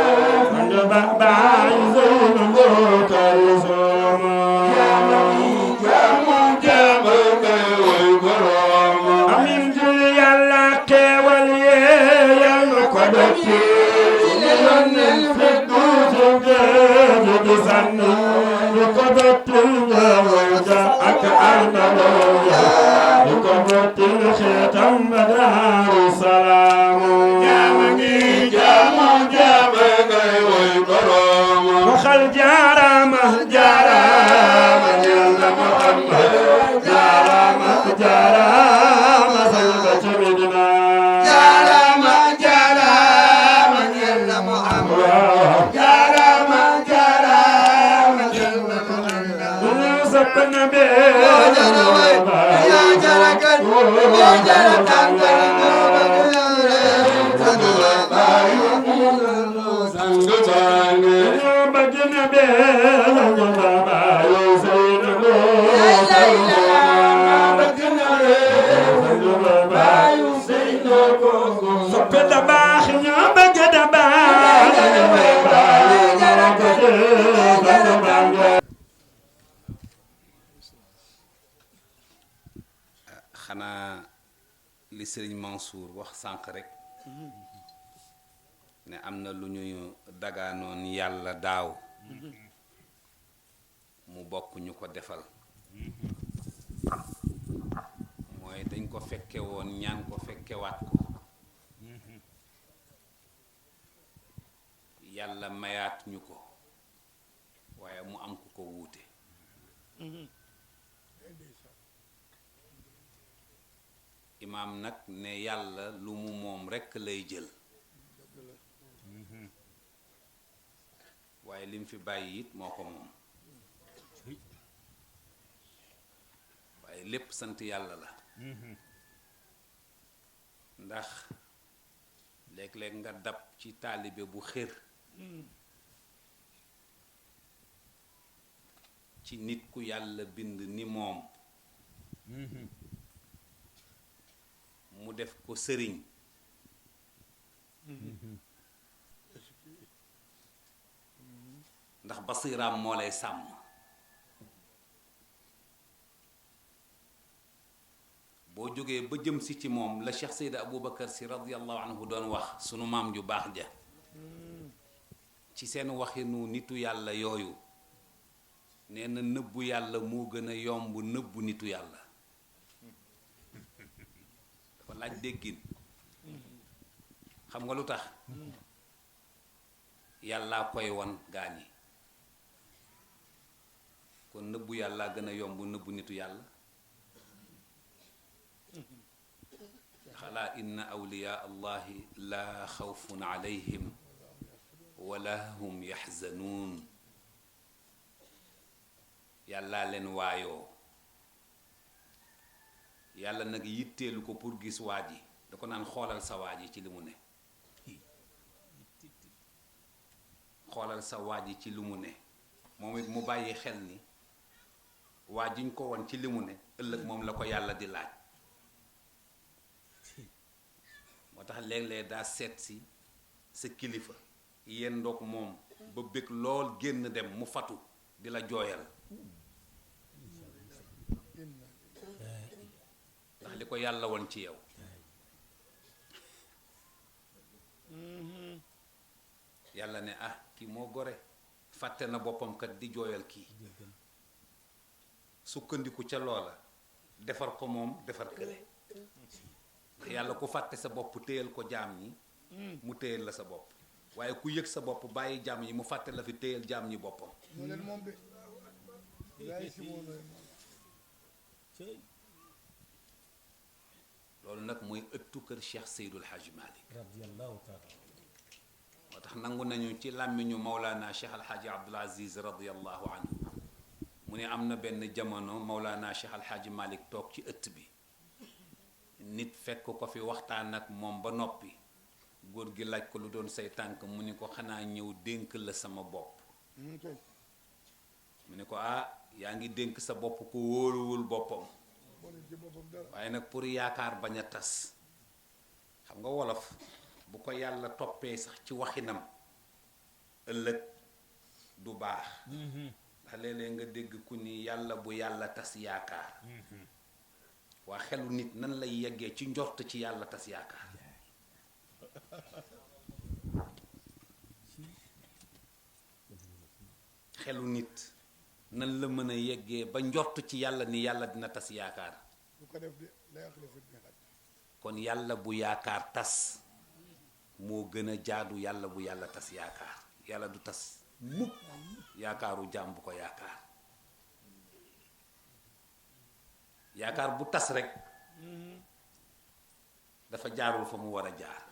kon ba baay zeynu ngootal sooma yàlla yi jaamu jaama ngay way borom amin jul yàlla teewal yee yàlla ko def ci yónneel fi sanni ñu ko dottil ñaawoja ak arnaloya ñu ko dottil xeetam ba Daaru Salaam jaama ngi jaamu jaama ngay woy borom waxal jaarama jaarama yàlla Muhammad jaarama jaarama salba ci Medina jaarama jaarama yàlla Muhammad jaarama النبي يا جركن يا جركن xanaa li sëriñ Mansour wax sànq rek ne am na lu ñu dagaanoon yàlla daaw mu bokk ñu ko defal mooy dañ ko fekke woon ñaan ko fekkewaat ko yàlla mayaat ñu ko waaye mu am ku ko wuute imaam nag ne yàlla lu mu moom rekk lay jël waaye lim fi bàyyi it moo ko moom waaye lépp sant yàlla la ndax léeg-léeg nga dab ci taalibe bu xër ci nit ku yàlla bind ni moom mu def ko sëriñ ndax basiraam moo lay sàmm boo jógee ba jëm si ci moom la Cheikh Seydi Aboubacar si radiyallahu anhu doon wax sunu maam ju baax ja ci seen waxinu nitu yàlla yooyu nee na nëbbu yàlla moo gën a yomb nëbbu nitu yàlla dafa laaj déggin xam nga lu tax yàllaa koy won gaañi kon nëbbu yàllaa gën a yomb nëbbu nitu yàlla xalaa inna awliyaa allahi laa xawfun alayhim wala hum yaxzanuun yàllaa leen waayoo yàlla nag yitteelu ko pour gis waa ji da ko naan xoolal sa waa ji ci li mu ne xoolal sa waa ji ci li mu ne moom it mu bàyyi xel ni waa jiñ ko won ci li mu ne ëllëg moom la ko yàlla di laaj moo tax léeg-léeg daa seet si sa kilifa yéen ndoog moom ba bëgg lool génn dem mu fatu di la jooyal ndax li ko yàlla won ci yow yàlla ne ah kii moo gore fàtte na boppam kat di jooyal kii sukkandiku ca loola defar ko moom defar kële ndax yàlla ku fàtte sa bopp téyal ko jaam ñi mu téyal la sa bopp waaye ku yëg sa bopp bàyyi jaam yi mu fàtte la fi téyal jaam ñi boppam moo leen moom de yaay si moo leen loolu nag mooy ëttu kër Cheikh Seydul Hadj Malick moo tax nangu nañu ci làmmiñu Maulana Cheikh Al Hadj Abdoul Aziz radiyallahu anhu mu ne am na benn jamono Maulana Cheikh Al Hadj Malick toog ci ëtt bi nit fekk ko fi waxtaan ak moom ba noppi góor gi laaj ko lu doon say tànk mu ni ko xanaa ñëw dénk la sama bopp mu ni ko ah yaa ngi dénk sa bopp ku wóoluwul boppam waaye nag pour yaakaar bañ a tas xam nga wolof bu ko yàlla toppee sax ci waxinam ëllëg du baax ndax léeg-léeg nga dégg ku ni yàlla bu yàlla tas yaakaar waa xelu nit nan lay yeggee ci njort ci yàlla tas yaakaar xelu nit nan la mën a yeggee ba njort ci yàlla ni yàlla dina tas yaakaar bu ko def de la yàqule fit bi xaj kon yàlla bu yaakaar tas moo gën a jaadu yàlla bu yàlla tas yaakaar yàlla du tas mukk yaakaaru jaam bu ko yaakaar yaakaar bu tas rek dafa jaarul fa mu war a jaar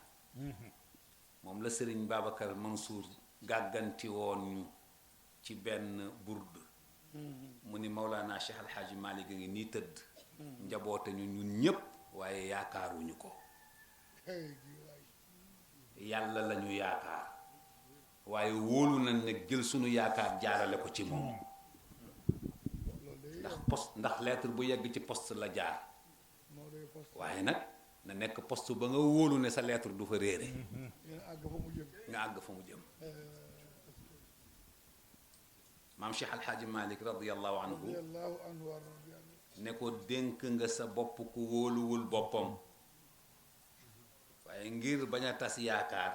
moom la sëriñ Babacar Mansour gàgganti woon ñu ci benn burd mu ni Maulana Cheikh Al Hadj Malick a ngi nii tëdd njaboote ñu ñun ñépp waaye yaakaaruñu ko yàlla lañu yaakaar waaye wóolu nañ ne jël sunu yaakaar jaarale ko ci moom ndax poste ndax lettre bu yegg ci poste la jaar waaye nag na nekk poste ba nga wóolu ne sa lettre du fa réere nga àgg fa mu jëm maam Cheikh Alxaaji Malik radiallahu anhu ne ko dénk nga sa bopp ku wóoluwul boppam waaye ngir bañ a tas yaakaar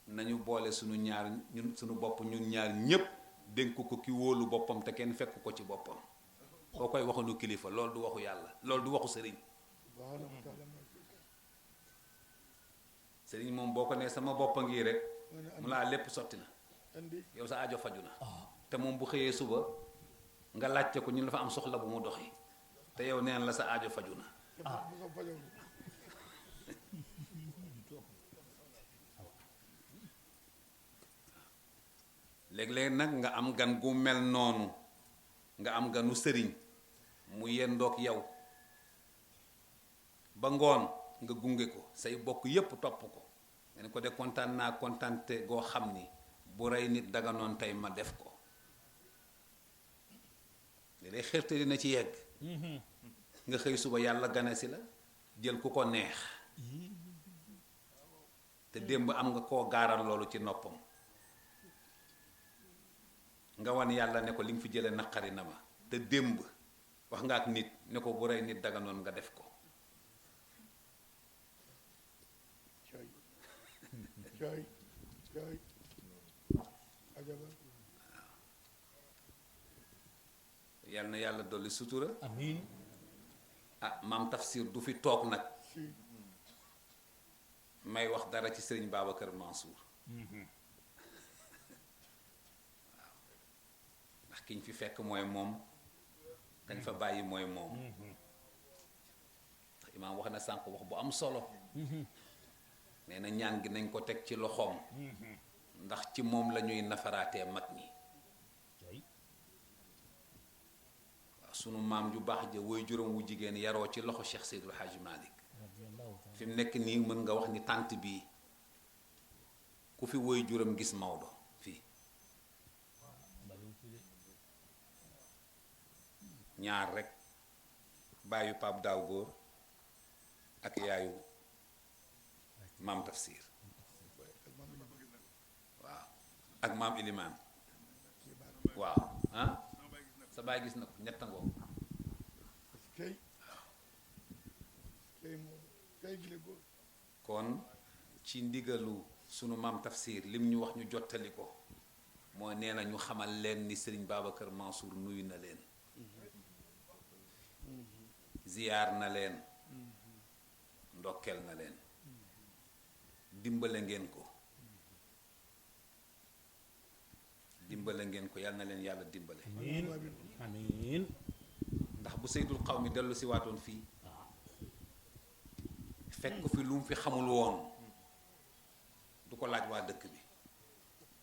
nañu boole sunu ñaar ñun sunu bopp ñun ñaar ñépp dénk ko ki wóolu boppam te kenn fekk ko ci boppam koo koy waxunu kilifa loolu du waxu yàlla loolu du waxu sëriñ sëriñ moom boo ko nee sama boppa ngi rek mu laa lépp sotti na yow sa aajo faju na te moom bu xëyee suba nga laajte ko ñun dafa am soxla bu mu doxi te yow neen la sa aajo faju na léeg-léeg nag nga am gan gu mel noonu nga am ganu sëriñ mu yendoog yow ba ngoon nga gunge ko say bokk yépp topp ko nga ne ko de kontaan naa kontaante goo xam ni bu rey nit daganoon tey ma def ko léeg-léeg xerte dina ci yegg nga xëy suba yàlla gane si la jël ku ko neex te démb am nga koo gaaral loolu ci noppam nga wan yàlla ne ko li nga fi jële naqari na ma te démb wax nga ak nit ne ko bu rey nit daganoon nga def ko yal na yàlla dolli sutura amiin ah maam tafsir du fi toog nag may wax dara ci sëriñ Babacar Mansour ndax kiñ fi fekk mooy moom dañ fa bàyyi mooy moom ndax imaam wax na sànq wax bu am solo nee na ñaan gi nañ ko teg ci loxoom ndax ci moom la ñuy nafaraatee mag ñi waaw sunu maam ju baax ja woy juróom wu jigéen yaroo ci loxo Cheikh Seydul Hadji Malick fi mu nekk nii mën nga wax ni tànt bii ku fi woy juróom gis Maodo fii ñaar rek bàyyu Pape Daaw Góor ak yaayu maam Tafsir waaw ak maam Ilimaan waaw ah sa baay gis na ko ñettangoo kon ci ndigalu sunu maam Tafsir lim ñu wax ñu jottali ko moo nee na ñu xamal leen ni Serigne Babacar Mansour nuyu na leen ziyaar na leen ndokkeel na leen dimbale ngeen ko yal na leen yàlla dimbale amiin amiin ndax bu Seydul Xawmi dellu si waatoon fii fekk fi lu mu fi xamul woon du ko laaj waa dëkk bi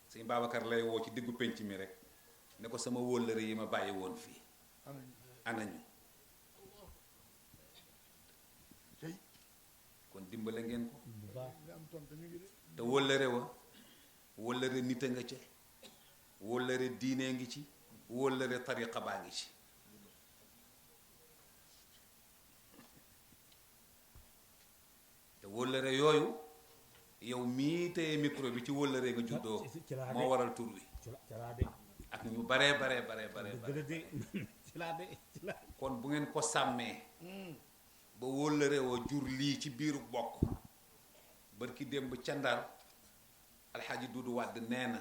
sëñ Babacar lay woo ci diggu penc mi rek ne ko sama wóllëre yi ma bàyyi woon fii anañu kon dimbale ngeen ko te wóllëre wa wóllëre nit a nga ca wóllëre diine ngi ci wóllëre tariqa baa ngi ci te wóllëre yooyu yow mii téye micro bi ci wóllëre nga juddoo moo waral tur wi ak ñu baree bare kon bu ngeen ko sàmmee ba wóllëre woo jur lii ci biiru bokk barki démb ca Ndar alxaaji Dudu Wàdd nee na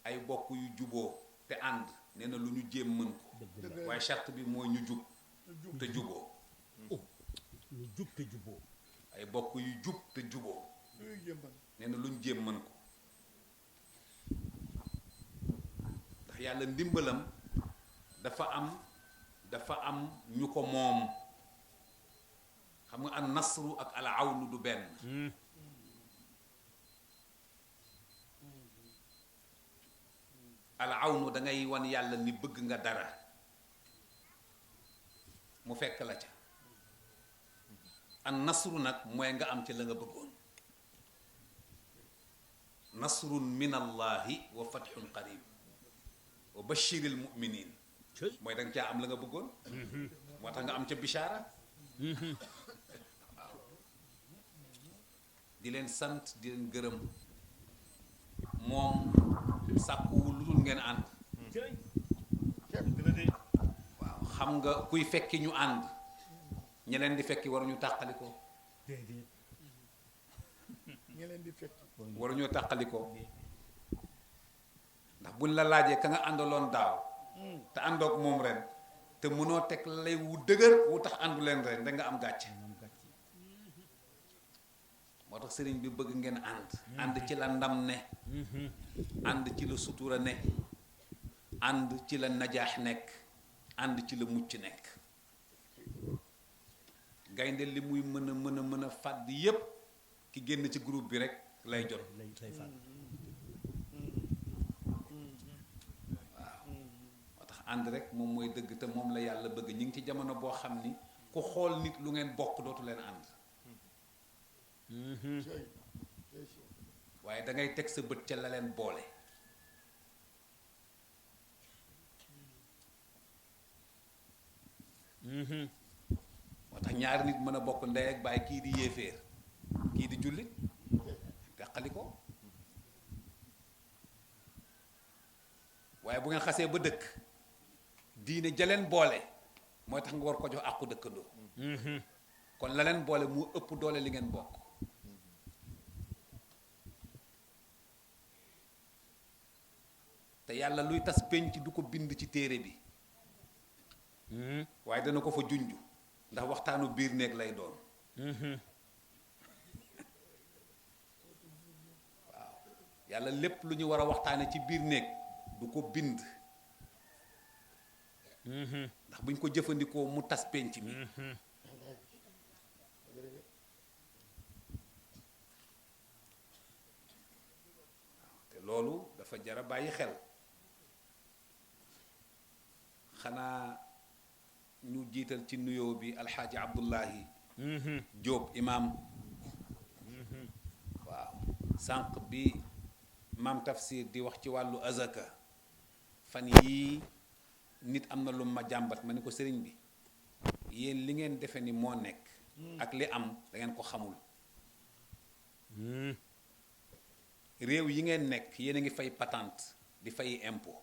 ay bokk yu juboo te ànd nee na lu ñu jéem mën ko waaye charte bi mooy ñu jub te juboo lu jub te juboo ay bokk yu jub te juboo nee na lu ñu jéem mën ko ndax yàlla ndimbalam dafa am ñu ko moom xam nga an nasru ak al awnu du benn al awnu da ngay wan yàlla ni bëgg nga dara mu fekk la ca an nasru nag mooy nga am ci la nga bëggoon nasrun min allahi wa fathun qarib wa bashiril muminin mooy da nga caa am la nga bëggoon moo tax nga am ca bishaara waaw di leen sant di leen gërëm moom sàkkuwul lu dul ngeen ànd waaw xam nga kuy fekki ñu ànd ñe leen di fekki waruñu tàqalikoo ñi leen di fekk waruñoo tàqalikoo ndax buñ la laajee ka nga àndaloon daaw te àndoog moom ren te mënoo teg lay wu dëgër wu tax àndu leen ren da nga am gàcce moo tax sëriñ bi bëgg ngeen ànd ci la ndam ne ànd ci la sutura ne ànd ci la najaax nekk ànd ci la mucc nekk gaynde li muy mën a fàdd yépp ki génn ci groupe bi rek lay jot waaw moo tax ànd rek moom mooy dëgg te moom la yàlla bëgg ñu ngi ci jamono boo xam ni ku xool nit lu ngeen bokk dootu leen ànd waaye da ngay teg sa bët ca la leen boole moo tax ñaari nit mën a bokk ndey ak baay kii di yéeféer kii di jullit teqali ko waaye bu ngeen xasee ba dëkk diine jaleen boole mooy tax nga war ko jox àqu dëkkandoo kon la leen boole mu ëpp doole li ngeen bokk te yàlla luy tas penc du ko bind ci téere bi waaye dana ko fa junj ndax waxtaanu biir néeg lay doon waaw yàlla lépp lu ñu war a waxtaane ci biir néeg du ko bind ndax buñ ko jëfandikoo mu tas penc mi te loolu dafa jara bàyyi xel xanaa ñu jiital ci nuyoo bi alxaaji abdullahi Jóob imaam waaw sànq bi maam tafsir di wax ci wàllu azaka fan yii nit am na lu ma jàmbat ma ni ko sëriñ bi yéen li ngeen defe ni moo nekk ak li am da ngeen ko xamul réew yi ngeen nekk yéen a ngi fay patente di fay impôt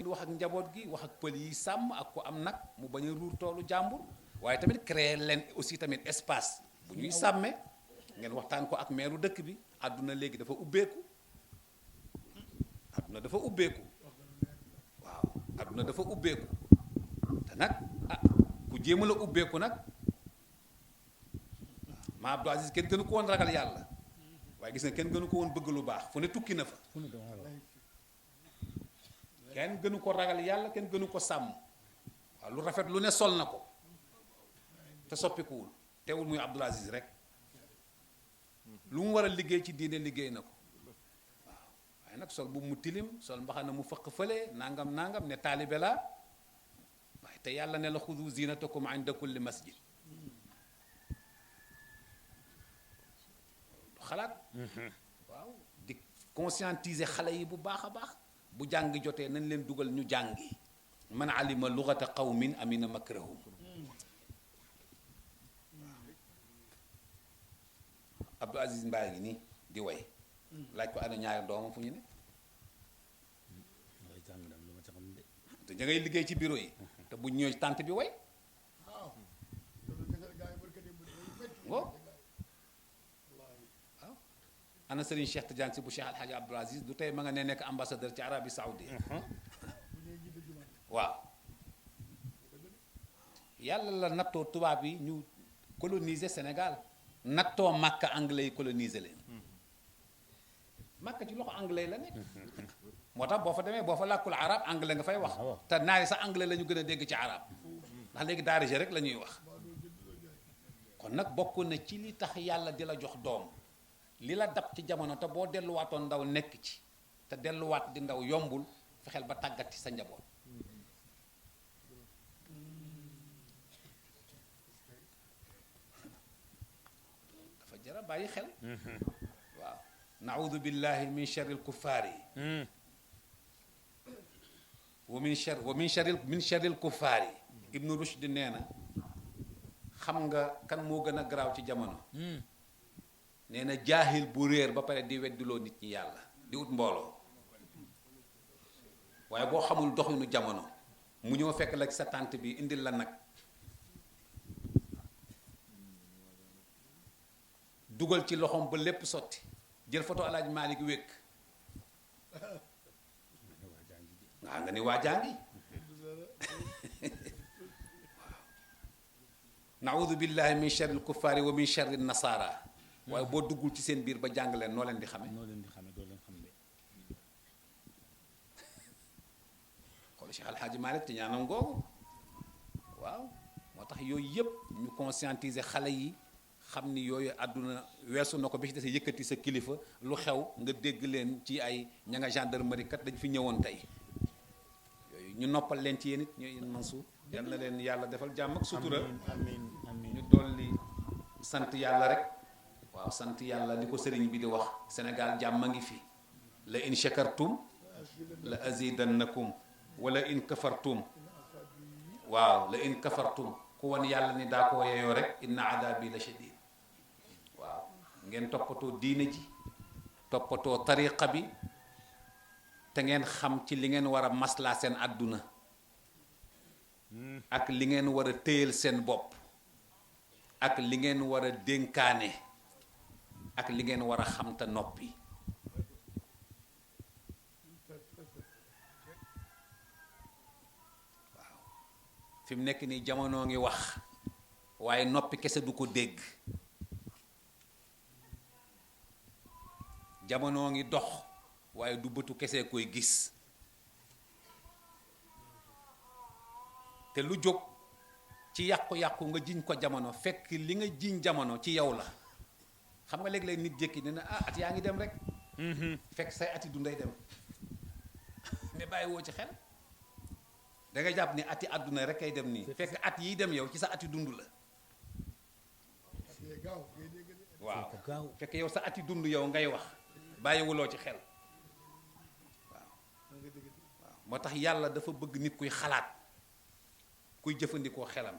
wax ak njaboot gi wax ak pël yi sàmm ak ko am nag mu bañ a ruur toolu jàmbur waaye tamit créer leen aussi tamit espace bu ñuy sàmme ngeen waxtaan ko ak meeru dëkk bi àdduna léegi dafa ubbeeku àdduna dafa ubbeeku waaw àdduna dafa ubbeeku te nag ah ku jéema la ubbeeku nag ma Abdou Aziz kenn gënu ko woon ragal yàlla waaye gis nga kenn gënu ko woon bëgg lu baax fu ne tukki na fa kenn gënu ko ragal yàlla kenn gënu ko sàmm waaw lu rafet lu ne sol na ko te soppikuwul teewul muy Abdou Aziz rek lu mu war a liggéey ci diine liggéey na ko waaw waaye nag sol bu mu tilim sol mbaxana mu fëq fële nangam nangam ne taalibe la waaye te yàlla ne la xudu zinatakum inda kulli masjid du xalaat waaw di conscientiser xale yi bu baax a baax bu jàng jotee nañ leen dugal ñu jàngi man alima lugata qawmin amina makrahum Abdou Aziz Mbaye ngi nii di way laaj ko ana ñaari doomam fu ñu ne te da ngay liggéey ci bureau yi te bu ñëwee tànt bi way waaw ana Serigne Cheikh Tidiane si bu Cheikh Alhaji Abdou Aziz du tey ma nga ne nekk ambassadeur ci Arabie Saoudite waaw yàlla la nattoo tubaab yi ñu coloniser Sénégal nattoo Makka anglais yi coloniser leen Makka ci loxo anglais la nekk moo tax boo fa demee boo fa làkkul arab anglais nga fay wax te naari sax anglais la ñu gën a dégg ci arab ndax léegi daarije rek la ñuy wax kon nag bokk na ci li tax yàlla di la jox doom li la dab ci jamono te boo delluwaatoon ndaw nekk ci te delluwaat di ndaw yombul fexeel ba tàggat ci sa njaboot dafa jara bàyyi xel waaw naudu billahi min sharri lkuffaari wa min sharri lkuffaari ibnu rushd nee na xam nga kan moo gën a garaaw ci jamono nee na jaahil bu réer ba pare di weddiloo nit ñi yàlla di ut mbooloo waaye boo xamul doxinu jamono mu ñëw fekk la ci sa tànt bi indil la nag dugal ci loxoom ba lépp sotti jël photo alaaj Malick wékk nga ni waajaa ngi naudu billahi min sharri lkuffaari wa min sharri nasaara waaye boo duggul ci seen biir ba jàng leen noo leen di xame noo leen di xame doo leen xam de xool Cheikh Alhaaji Malick te ñaanam googu waaw moo tax yooyu yëpp ñu conscientiser xale yi xam ni yooyu àdduna weesu na ko bi ci des yëkkati sa kilifa lu xew nga dégg leen ci ay ña nga gendarmerie kat dañ fi ñëwoon tey yooyu ñu noppal leen ci yéen it ñu yéen Mansour yal na leen yàlla defal jàmm ak sutura ñu dolli sant yàlla rek waaw sant yàlla li ko sëriñ bi di wax Sénégal jàmm a ngi fi la in shakartum la azidannakum wala in kafartum waaw la in kafartum ku wan yàlla ni daa koo yeyoo rek inna adabi la shadid waaw ngeen toppatoo diine ji toppatoo tariqa bi te ngeen xam ci li ngeen war a maslaa seen àdduna ak li ngeen war a téyal seen bopp ak li ngeen war a dénkaane ak li ngeen war a xam te noppi waaw fi mu nekk nii jamono ngi wax waaye noppi kese du ko dégg jamono ngi dox waaye du bëtu kese koy gis te lu jóg ci yàqu-yàqu nga jiñ ko jamono fekk li nga jiñ jamono ci yow la xam nga léeg-léeg nit jékki ne na at yaa ngi dem rek fekk say ati dunday dem mais bàyyi woo ci xel da nga jàpp ni ati àdduna rek kay dem nii fekk at yiy dem yow ci sa ati dund la waaw fekk yow sa ati dund yow ngay wax bàyyiwuloo ci xel waaw moo tax yàlla dafa bëgg nit kuy xalaat kuy jëfandikoo xelam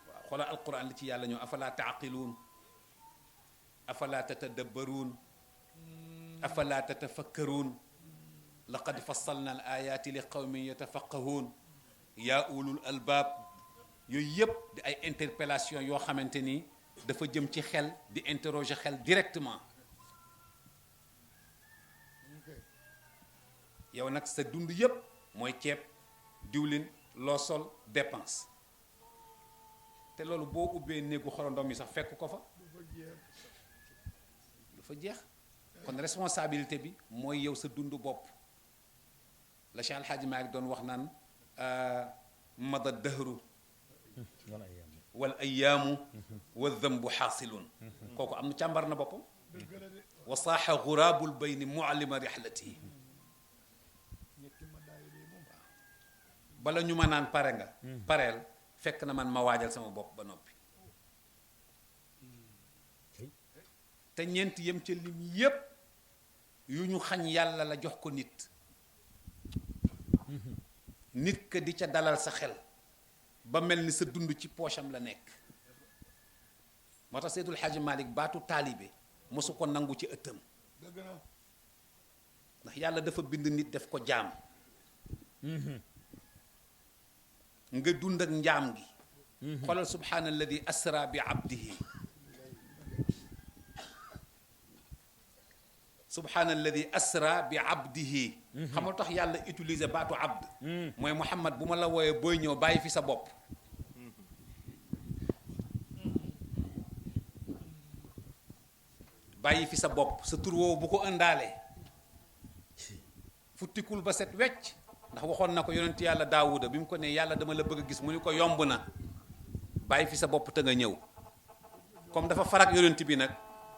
waaw xoolal alquran li ci yàlla ñëw afala taaqiluun afala tatadabbaruun afala tatafakkaruun laqad fassalna al ayaati li qawmin yatafaqahuun yaa ulul albaab yooyu yëpp di ay interpellation yoo xamante ni dafa jëm ci xel di interroger xel directement yow nag sa dund yëpp mooy ceeb diwlin loo sol dépense te loolu boo ubbee néegu xorondom yi sax fekk ko fa du fa jeex kon responsabilité bi mooy yow sa dund bopp la Cheikh Alhaaji Maalik doon wax naan mada dahru wal ayaamu wa dambu xaasilun kooku am na càmbar na boppam wa saaxa guraabul bayni muallima rihlatihi bala ñu ma naan pare nga pareel fekk na man ma waajal sama bopp ba noppi te ñeent yem ca lim yépp yu ñu xañ yàlla la jox ko nit nit ka di ca dalal sa xel ba mel ni sa dund ci poosam la nekk moo tax Seydul Xaaji Malik baatu taalibe mosu ko nangu ci ëttam ndax yàlla dafa bind nit def ko jaam nga dund ak njaam gi xoolal subhaanalladi asra bi abdihi subhaanalladi asra bi abdihi xam nga tax yàlla utiliser baatu abd mooy Muhammad bu ma la wooyee booy ñëw bàyyi fi sa bopp bàyyi fi sa bopp sa tur woowu bu ko ëndaalee futtikul ba set wecc ndax waxoon na ko yonent yàlla daawuda bi mu ko ne yàlla dama la bëgg a gis mu ni ko yomb na bàyyi fi sa bopp te nga ñëw comme dafa farak yonent bi nag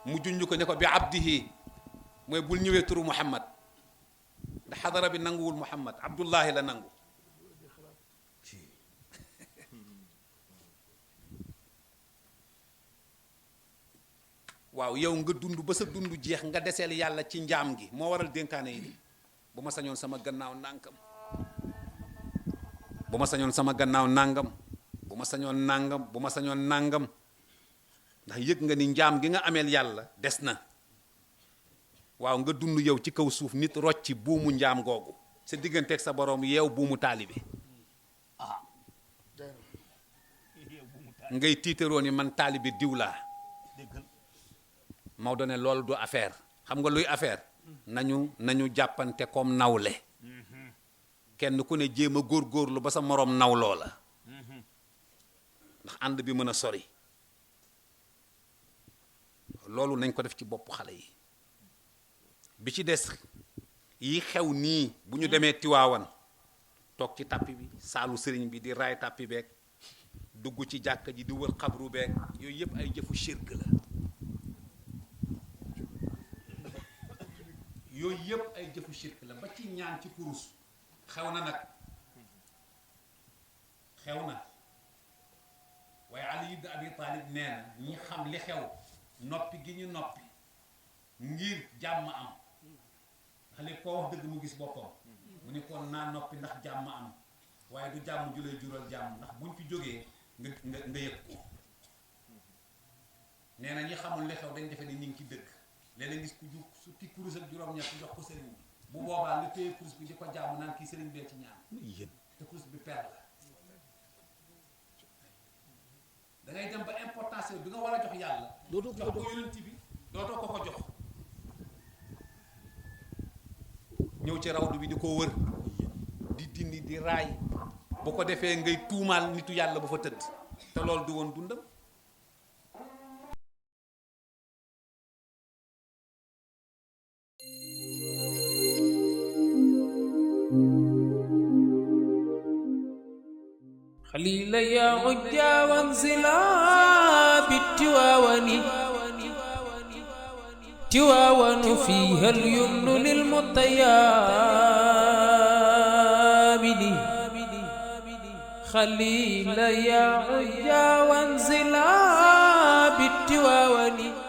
mu junj ko ne ko bi abdihi mooy bul ñëwee turu Muhammad ndax xadara bi nanguwul Muhammad Abdullahi la nangu waaw yow nga dund ba sa dund jeex nga deseel yàlla ci njaam gi moo waral dénkaane yi di bu ma sañoon sama gannaaw nàngam bu ma sañoon sama gannaaw nàngam bu ma sañoon nàngam bu ma sañoon nàngam ndax yëg nga ni njaam gi nga ameel yàlla des na waaw nga dund yow ci kaw suuf nit rocci buumu njaam googu sa digganteeg sa borom yeew buumu taalibe ngay tiitaroo ni man taalibe diw laa Maodo ne loolu du affaire xam nga luy affaire nañu jàppante comme nawle kenn ku ne jéem a góorgóorlu ba sa moroom nawloo la ndax ànd bi mën a sori loolu nañ ko def ci bopp xale yi bi ci des yi xew nii bu ñu demee Tiwaawan toog ci tàppi bi saalu sëriñ bi di raay tàppi beeg dugg ci jàkka ji di wër xabru beeg yooyu yëpp ay jëfu shirk la yooyu yëpp ay jëfu shirk la ba ci ñaan ci kurus xew na nag xew na waaye Ali ibn Abi Talib nee na ñi xam li xew noppi gi ñu noppi ngir jàmm am xale koo wax dëgg mu gis boppam mu ne kon naa noppi ndax jàmm am waaye du jàmm ju lay jural jàmm ndax buñ fi jógee nga yëg ko nee na ñi xamul li xew dañ defe ne ñu ngi ci dëgg léeg-léeg gis ku ju su ki kurus ak juróom-ñett jox ko sëriñ bi bu boobaa nga téye kurus bi di ko jàmm naan kii sëriñ bee ci ñaan te kurus bi per la da ngay dem ba importance bi nga war a jox yàlla jox ko yonent bi dootoo ko jox ñëw ci rawdu bi di ko wër di dindi di raay bu ko defee ngay tuumaal nitu yàlla bu fa tëdd te loolu du woon dundam خليل يا عجا وانزلا بالتواون تواون فيها اليمن للمطيابد خليل يا عجا وانزلا بالتواون